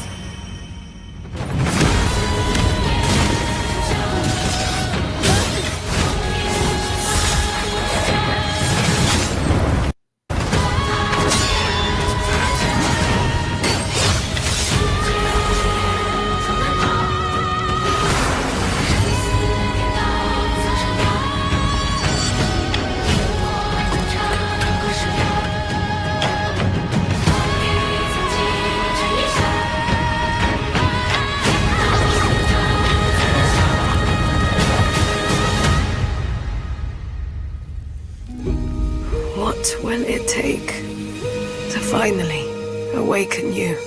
What will it take to finally awaken you?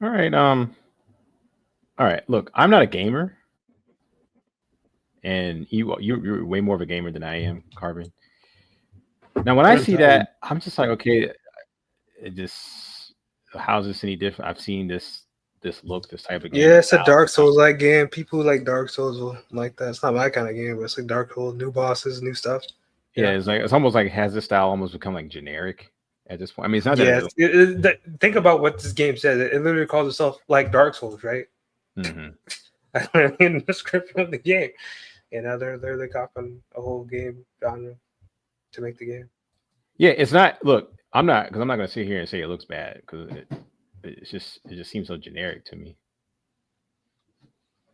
All right. All right. Look, I'm not a gamer, and you're way more of a gamer than I am, Carbon. Now, when I see that, I'm just like, okay, it just how's this any different? I've seen this look, this type of game. Yeah, it's a Dark Souls like game. People who like Dark Souls will like that. It's not my kind of game, but it's like Dark Souls, new bosses, new stuff. Yeah, it's almost like has this style almost become like generic at this point. I mean, it's not that. Yeah, think about what this game says. It literally calls itself like Dark Souls, right? Mm-hmm. In the description of the game, and now they're copying a whole game genre to make the game. Yeah, it's not. Look, I'm not going to sit here and say it looks bad because it just seems so generic to me.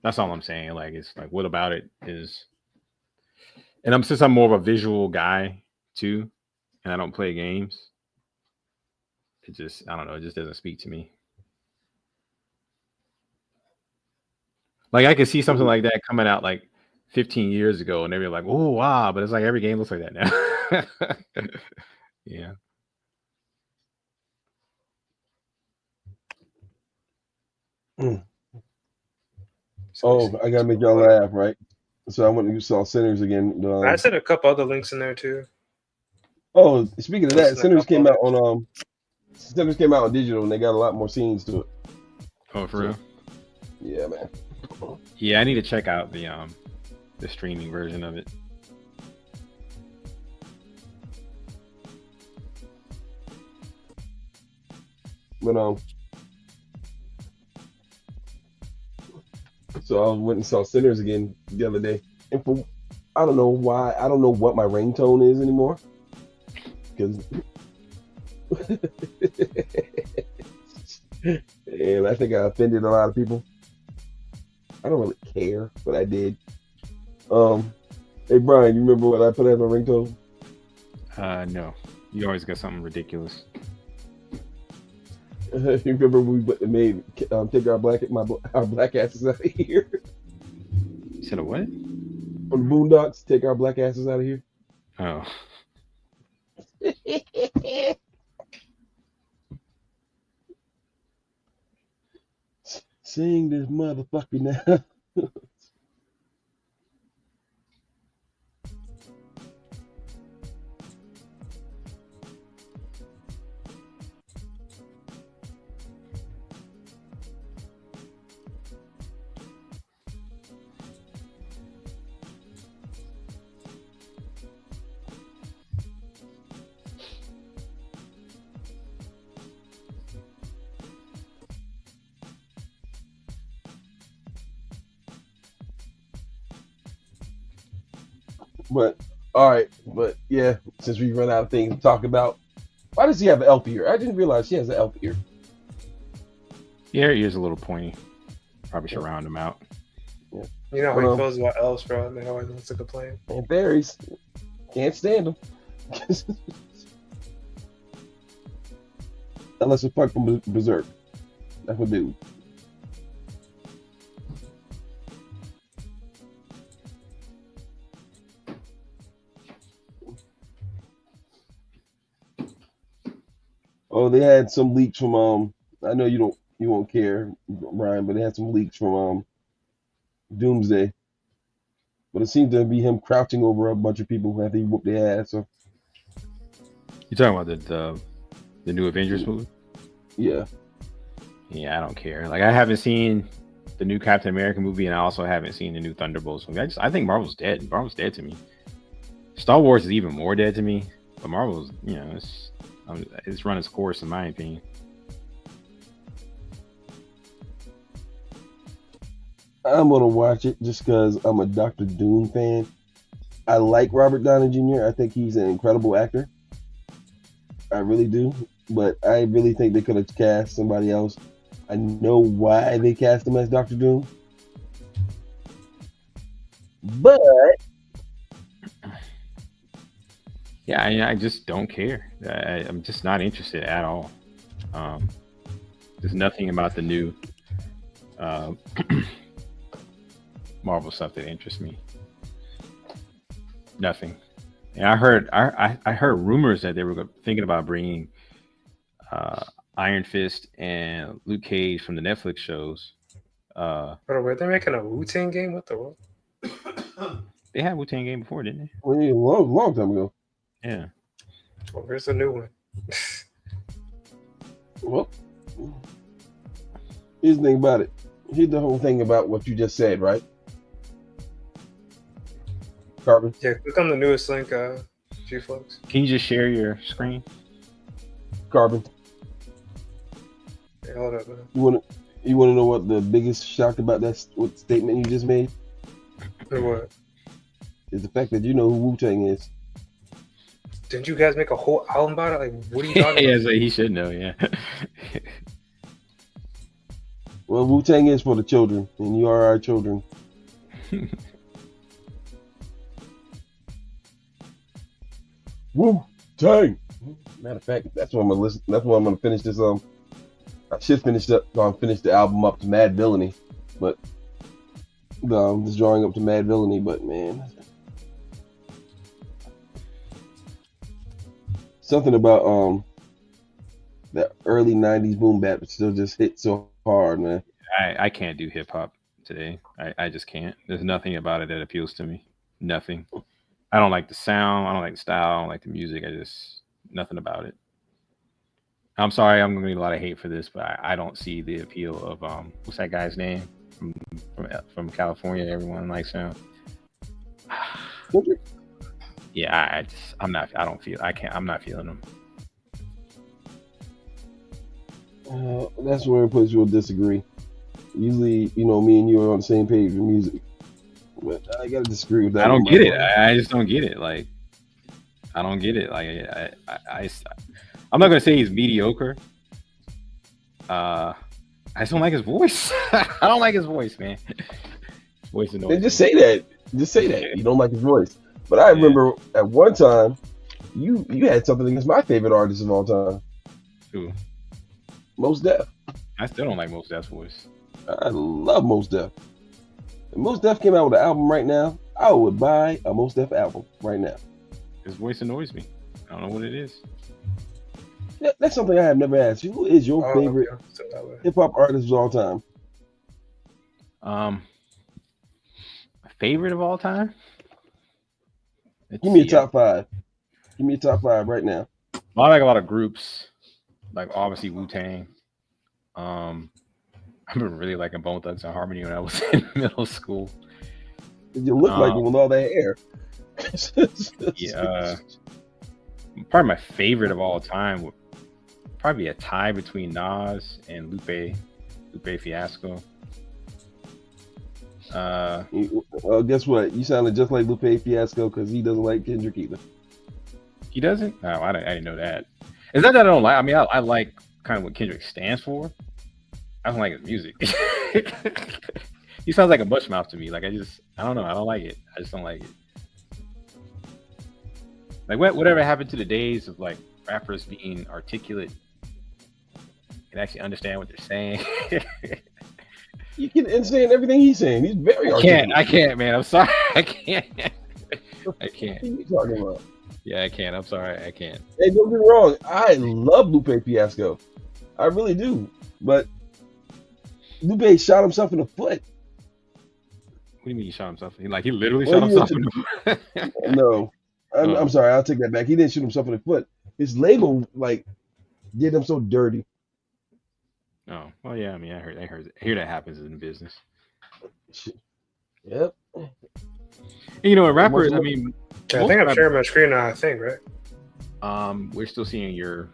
That's all I'm saying. Like, it's like, what about it is, and since I'm more of a visual guy too, and I don't play games, I don't know, it just doesn't speak to me. Like I could see something like that coming out like 15 years ago, and they'd be like, "Oh wow!" But it's like every game looks like that now. Yeah. Oh, I gotta make y'all laugh, right? So I went and saw Sinners again. I sent a couple other links in there too. Oh, speaking of that, Listen, Sinners came out on digital, and they got a lot more scenes to it. Oh, for real? Yeah, man. Yeah, I need to check out the streaming version of it. But so I went and saw Sinners again the other day, and I don't know why, I don't know what my ringtone is anymore, because and I think I offended a lot of people. I don't really care, but I did. Hey Brian, you remember what I put as my ringtone? No. You always got something ridiculous. You remember we made take our black asses out of here? You said a what? On the Boondocks, take our black asses out of here. Oh. Sing this motherfucker now. But all right, but yeah, since we run out of things to talk about, why does he have an elf ear? I didn't realize he has an elf ear. Yeah, her ear's a little pointy. Probably should round him out. Yeah. You know how he feels about elves, bro. They always wants to complain. And fairies, can't stand them. Unless it's fuck from Berserk. That's what do. Oh, they had some leaks from I know you won't care, Brian, but they had some leaks from Doomsday. But it seemed to be him crouching over a bunch of people who had to whoop their ass. So You talking about the new Avengers movie? Yeah. Yeah, I don't care. Like I haven't seen the new Captain America movie, and I also haven't seen the new Thunderbolts movie. I think Marvel's dead. Marvel's dead to me. Star Wars is even more dead to me. But Marvel's, it's run its course in my opinion. I'm gonna watch it just because I'm a Doctor Doom fan. I like Robert Downey Jr. I think he's an incredible actor. I really do. But I really think they could have cast somebody else. I know why they cast him as Doctor Doom. But Yeah, I just don't care. I'm just not interested at all. There's nothing about the new Marvel stuff that interests me. Nothing. And I heard rumors that they were thinking about bringing Iron Fist and Luke Cage from the Netflix shows. Bro, were they making a Wu-Tang game? What the world? They had Wu-Tang game before, didn't they? A long time ago. Yeah. Well, here's a new one. Well, here's the thing about it. Here's the whole thing about what you just said, right? Carbon? Yeah, click on the newest link, G-Flux. Can you just share your screen? Carbon. Hey, hold up, man. You want to know what the biggest shock about that statement you just made? What? Is the fact that you know who Wu-Tang is. Didn't you guys make a whole album about it? Like, what are you talking Yeah, about? so he should know, yeah. Well, Wu-Tang is for the children, and you are our children. Wu-Tang! Matter of fact, that's what I'm gonna listen. That's what I'm gonna finish this. I should finish the album up to Mad Villainy, but Just drawing up to Mad Villainy, but man, something about that early '90s boom bap still just hit so hard, man. I can't do hip hop today. I just can't. There's nothing about it that appeals to me. Nothing. I don't like the sound. I don't like the style. I don't like the music. Nothing about it. I'm sorry, I'm gonna get a lot of hate for this, but I don't see the appeal of what's that guy's name from California? Everyone likes him. Yeah, I'm not. I don't feel. I can't. I'm not feeling them. That's where in place we'll disagree. Usually, me and you are on the same page with music, but I gotta disagree with that. I don't get it. I just don't get it. Like, I don't get it. Like, I'm not gonna say he's mediocre. I just don't like his voice. I don't like his voice, man. Voice annoys. Just say that. Just say that. You don't like his voice. But I remember at one time, you had something against my favorite artist of all time. Who? Mos Def. I still don't like Mos Def's voice. I love Mos Def. If Mos Def came out with an album right now, I would buy a Mos Def album right now. His voice annoys me. I don't know what it is. That's something I have never asked you. Who is your favorite hip hop artist of all time? My favorite of all time? Give me a top five. Give me a top five right now. I like a lot of groups, like obviously Wu-Tang. I've been really liking Bone Thugs and Harmony when I was in middle school. You look like them with all that hair. Yeah. Probably my favorite of all time would probably be a tie between Nas and Lupe Fiasco. Guess what? You sounded just like Lupe Fiasco because he doesn't like Kendrick either. He doesn't? No, I didn't know that. It's not that I don't like. I mean, I like kind of what Kendrick stands for. I don't like his music. He sounds like a bushmouth to me. Like I don't know. I don't like it. I just don't like it. Like whatever happened to the days of like rappers being articulate and actually understand what they're saying. You can understand everything he's saying. He's very articulate. I can't, man. I'm sorry. I can't. I can't. What are you talking about? Yeah, I can't. I'm sorry. I can't. Hey, don't get me wrong. I love Lupe Fiasco. I really do. But Lupe shot himself in the foot. What do you mean he shot himself? He literally shot himself in the foot? No. I'm sorry. I'll take that back. He didn't shoot himself in the foot. His label, did him so dirty. Oh, well, yeah. I mean, I hear that happens in business. Yep. And, you know, rappers, I mean... I think I'm sharing my screen now, I think, right? We're still seeing your...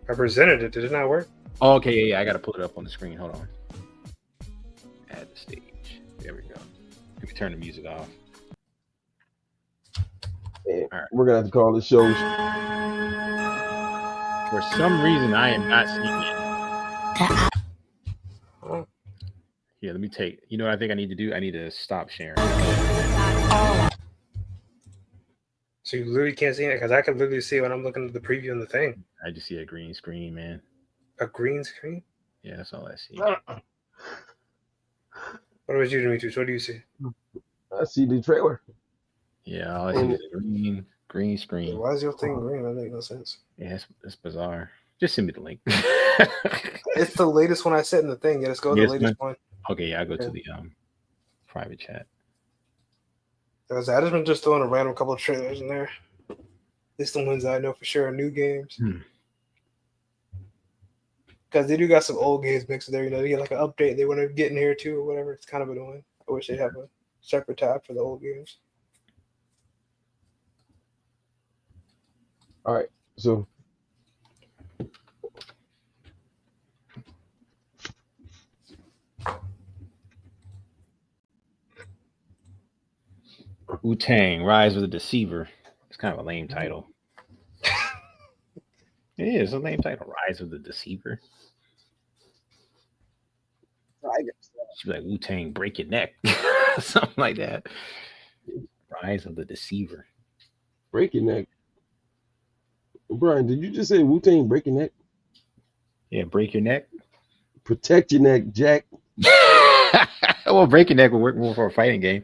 I presented it. Did it not work? Oh, okay, yeah. I got to pull it up on the screen. Hold on. Add the stage. There we go. Let me turn the music off. All right. We're going to have to call this show. For some reason, I am not seeing it. Yeah, let me take... You know what I think I need to do? I need to stop sharing. So you literally can't see it? Because I can literally see it when I'm looking at the preview on the thing. I just see a green screen, man. A green screen? Yeah, that's all I see. What about you, Demetrius? What do you see? I see the trailer. Yeah, all I see is a green screen. Why is your thing green? That makes no sense. Yeah, it's bizarre. Just send me the link. It's the latest one I set in the thing. Yeah, let's go to the latest one. Okay, yeah, I'll go to the private chat. I just been just throwing a random couple of trailers in there. It's the ones I know for sure are new games. Because they do got some old games mixed in there. You know, they get like an update they want to get in here too or whatever. It's kind of annoying. I wish they have a separate tab for the old games. All right, so Wu-Tang, Rise of the Deceiver. It's kind of a lame title. It is a lame title. Rise of the Deceiver. She'd be like, Wu-Tang, break your neck. Something like that. Rise of the Deceiver. Break your neck. Brian, did you just say Wu-Tang break your neck? Yeah, break your neck. Protect your neck, Jack. Well, break your neck will work more for a fighting game.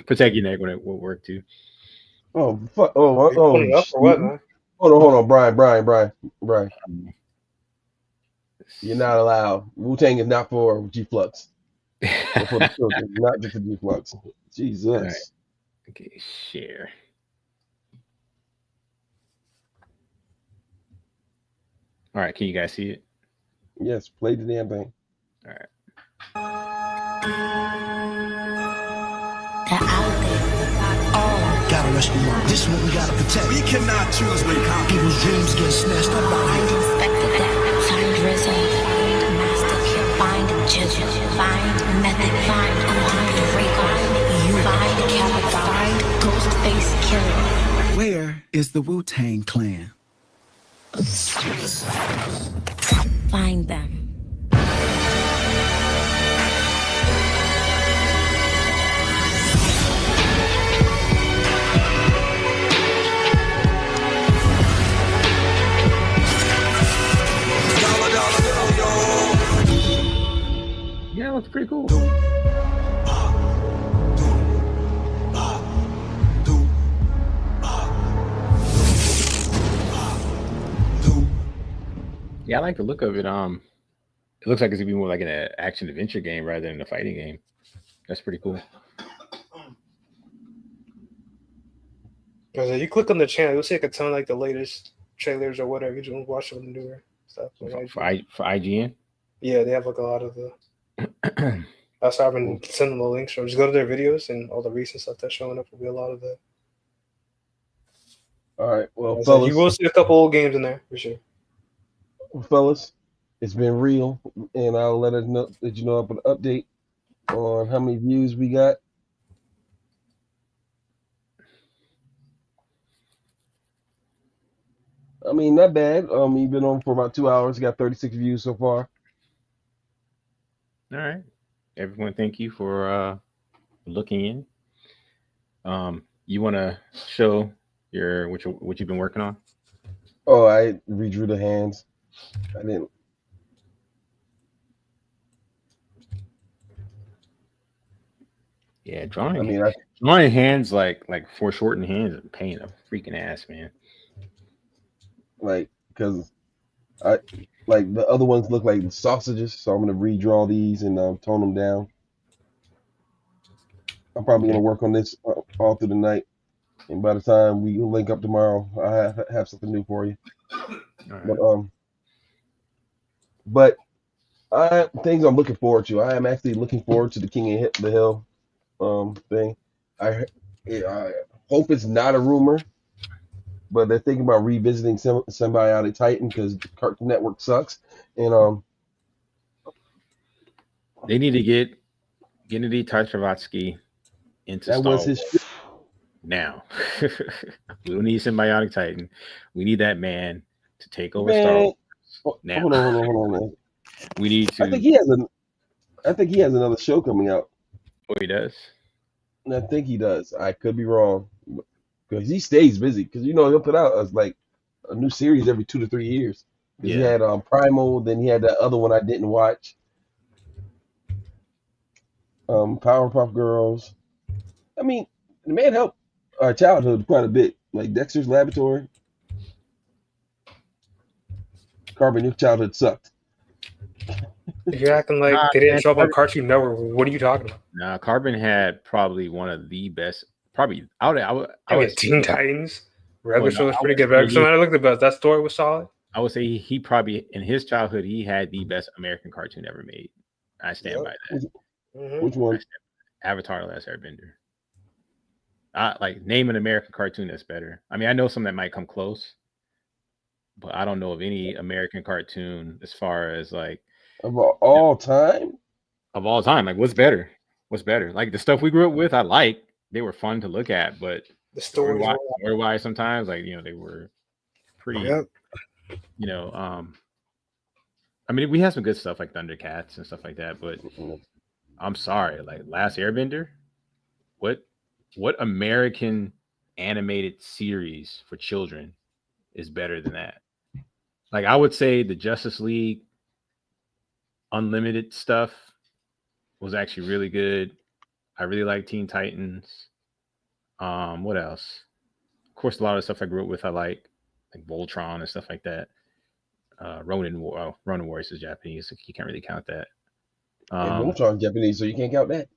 Protect your neck when it will work too. Oh fuck! Oh, Are you pulling up or what, man? hold on, Brian. You're not allowed. Wu-Tang is not for G-Flux. They're for the children, not just for G-Flux. All right. Jesus. Okay, share. All right, can you guys see it? Yes, play the damn thing. All right. They're out there. Gotta rescue them. This is what we gotta protect. We cannot choose when people's dreams get snatched up out here. Find Inspector Deck. Find Rizzo. Find Master Kill. Find Jizzle. Find Method. Find Draco. You find Kappa. Find Ghostface Killer. Where is the Wu-Tang Clan? Find them. Yeah, it looks pretty cool. Yeah, I like the look of it. It looks like it's gonna be more like an action adventure game rather than a fighting game. That's pretty cool. Because you click on the channel, you'll see like a ton of like the latest trailers or whatever. You just watch some of the newer stuff. For IGN? Yeah, they have like a lot of the. That's why I've been sending the links. So just go to their videos and all the recent stuff that's showing up will be a lot of the. All right, well, So fellas, you will see a couple old games in there for sure. fellas, it's been real, and I'll let you know up an update on how many views we got. I mean, not bad. You've been on for about 2 hours. Got 36 views so far. All right. Everyone, thank you for looking in. You want to show what you've been working on? Oh, I redrew the hands. I didn't. Yeah, drawing. I mean, drawing hands like foreshortened hands is a pain in the freaking ass, man. Like, because I like the other ones look like sausages, so I'm gonna redraw these and tone them down. I'm probably gonna work on this all through the night, and by the time we link up tomorrow, I have something new for you. Right. But things I'm looking forward to. I am actually looking forward to the King of the Hill thing. I hope it's not a rumor, but they're thinking about revisiting Symbiotic Titan because Cartoon Network sucks, and they need to get Gennady Tartakovsky into that Star was his Wars now. We don't need Symbiotic Titan. We need that man to take over Star Wars now. Hold on, man. We need to. I think he has another show coming out. Oh, he does? I think he does. I could be wrong, because he stays busy. Because he'll put out like a new series every 2 to 3 years. Yeah. He had Primal, then he had that other one I didn't watch. Powerpuff Girls. I mean, the man helped our childhood quite a bit. Like Dexter's Laboratory. Carbon, your childhood sucked. You're acting like they didn't show up on Cartoon Network. What are you talking about? Nah, Carbon had probably one of the best. Probably I would Teen Titans. Regular show was pretty good. Regular show I looked at best. That story was solid. I would say he probably in his childhood he had the best American cartoon ever made. I stand by that. Which one? Avatar: The Last Airbender. Like name an American cartoon that's better. I mean, I know some that might come close, but I don't know of any American cartoon as far as like of all time. Of all time, like what's better? What's better? Like the stuff we grew up with, I like. They were fun to look at, but the story-wise, sometimes, like they were pretty. Yep. I mean, we have some good stuff like Thundercats and stuff like that, but I'm sorry, like Last Airbender, what American animated series for children is better than that? Like I would say the Justice League Unlimited stuff was actually really good. I really like Teen Titans. What else? Of course, a lot of the stuff I grew up with, I like Voltron and stuff like that. Ronin Warriors is Japanese, so you can't really count that. Voltron Japanese, so you can't count that.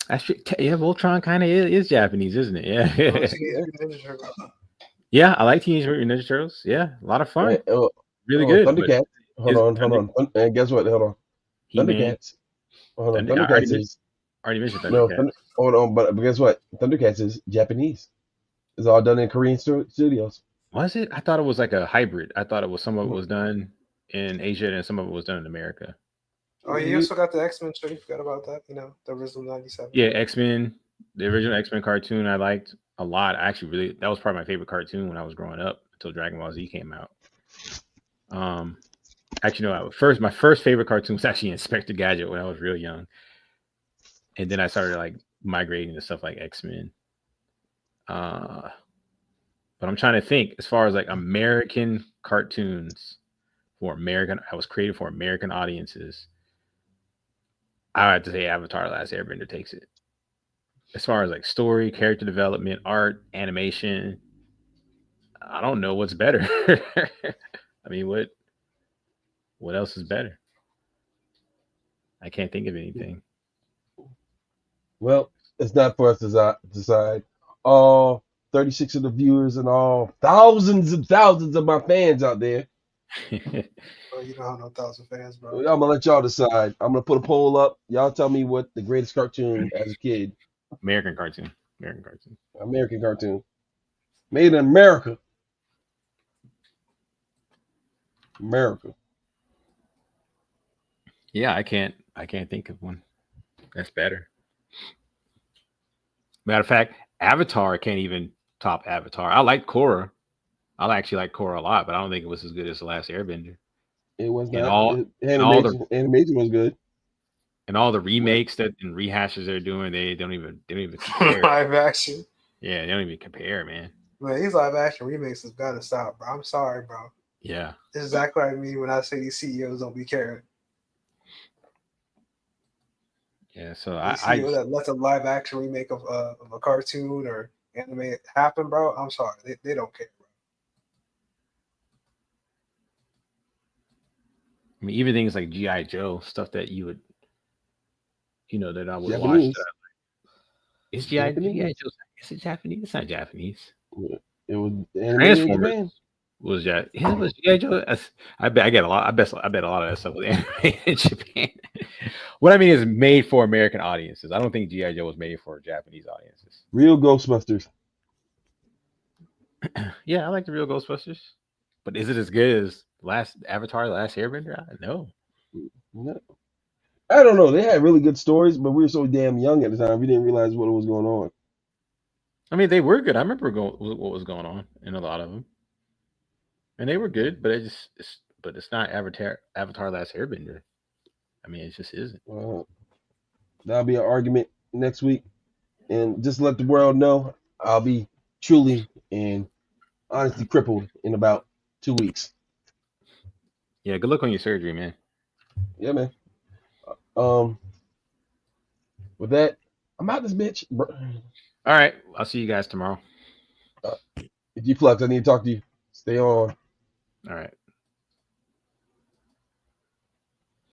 Actually, yeah, Voltron kind of is Japanese, isn't it? Yeah. Yeah, I like Teenage Mutant Ninja Turtles. Yeah, a lot of fun. Really good. Thundercats. Hold on. And guess what? Hold on. He-Man. Thundercats. Hold on. Thundercats already mentioned no. Thundercats. Hold on, but guess what? Thundercats is Japanese. It's all done in Korean studios. Was it? I thought it was like a hybrid. I thought it was some of it was done in Asia and some of it was done in America. Oh, you also got the X-Men show. You forgot about that, the original 97. Yeah, X-Men, the original X-Men cartoon I liked a lot. I actually that was probably my favorite cartoon when I was growing up until Dragon Ball Z came out. Actually, no, my first favorite cartoon was actually Inspector Gadget when I was real young. And then I started like migrating to stuff like X-Men. But I'm trying to think as far as like American cartoons I was created for American audiences. I have to say Avatar: Last Airbender takes it. As far as like story, character development, art, animation, I don't know what's better. I mean, what else is better? I can't think of anything. Well, it's not for us to decide. All 36 of the viewers and all thousands and thousands of my fans out there. Bro, you don't have no 1,000 fans, bro. I'm gonna let y'all decide. I'm gonna put a poll up. Y'all tell me what the greatest cartoon as a kid. American cartoon. Made in America. America. Yeah, I can't think of one that's better. Matter of fact, Avatar can't even top Avatar. I like Korra. I actually like Korra a lot, but I don't think it was as good as The Last Airbender. It was not. Animation was good. And all the remakes and rehashes they're doing, they don't even compare. Live action. Yeah, they don't even compare, man. Man, these live action remakes has got to stop, bro. I'm sorry, bro. Yeah. This is exactly what I mean when I say these CEOs don't be caring. Yeah, so CEO that lets a live action remake of a cartoon or anime happen, bro. I'm sorry, they don't care, bro. I mean, even things like G.I. Joe, stuff that you would, that I would Japanese. watch. Is G.I. Joe? Is it Japanese? It's not Japanese. It was Transformers. Was G.I. Joe? I bet a lot of that stuff was animated in Japan. What I mean is made for American audiences. I don't think G.I. Joe was made for Japanese audiences. Real Ghostbusters. Yeah, I like the real Ghostbusters. But is it as good as Avatar: Last Airbender? No. I don't know. They had really good stories, but we were so damn young at the time, we didn't realize what was going on. I mean, they were good. I remember what was going on in a lot of them. And they were good, but it's not Avatar: Last Airbender. I mean, it just isn't. That'll be an argument next week, and just let the world know I'll be truly and honestly crippled in about 2 weeks. Yeah, good luck on your surgery, man. Yeah, man. With that, I'm out this bitch. Bro. All right, I'll see you guys tomorrow. If you flux, I need to talk to you. Stay on. All right.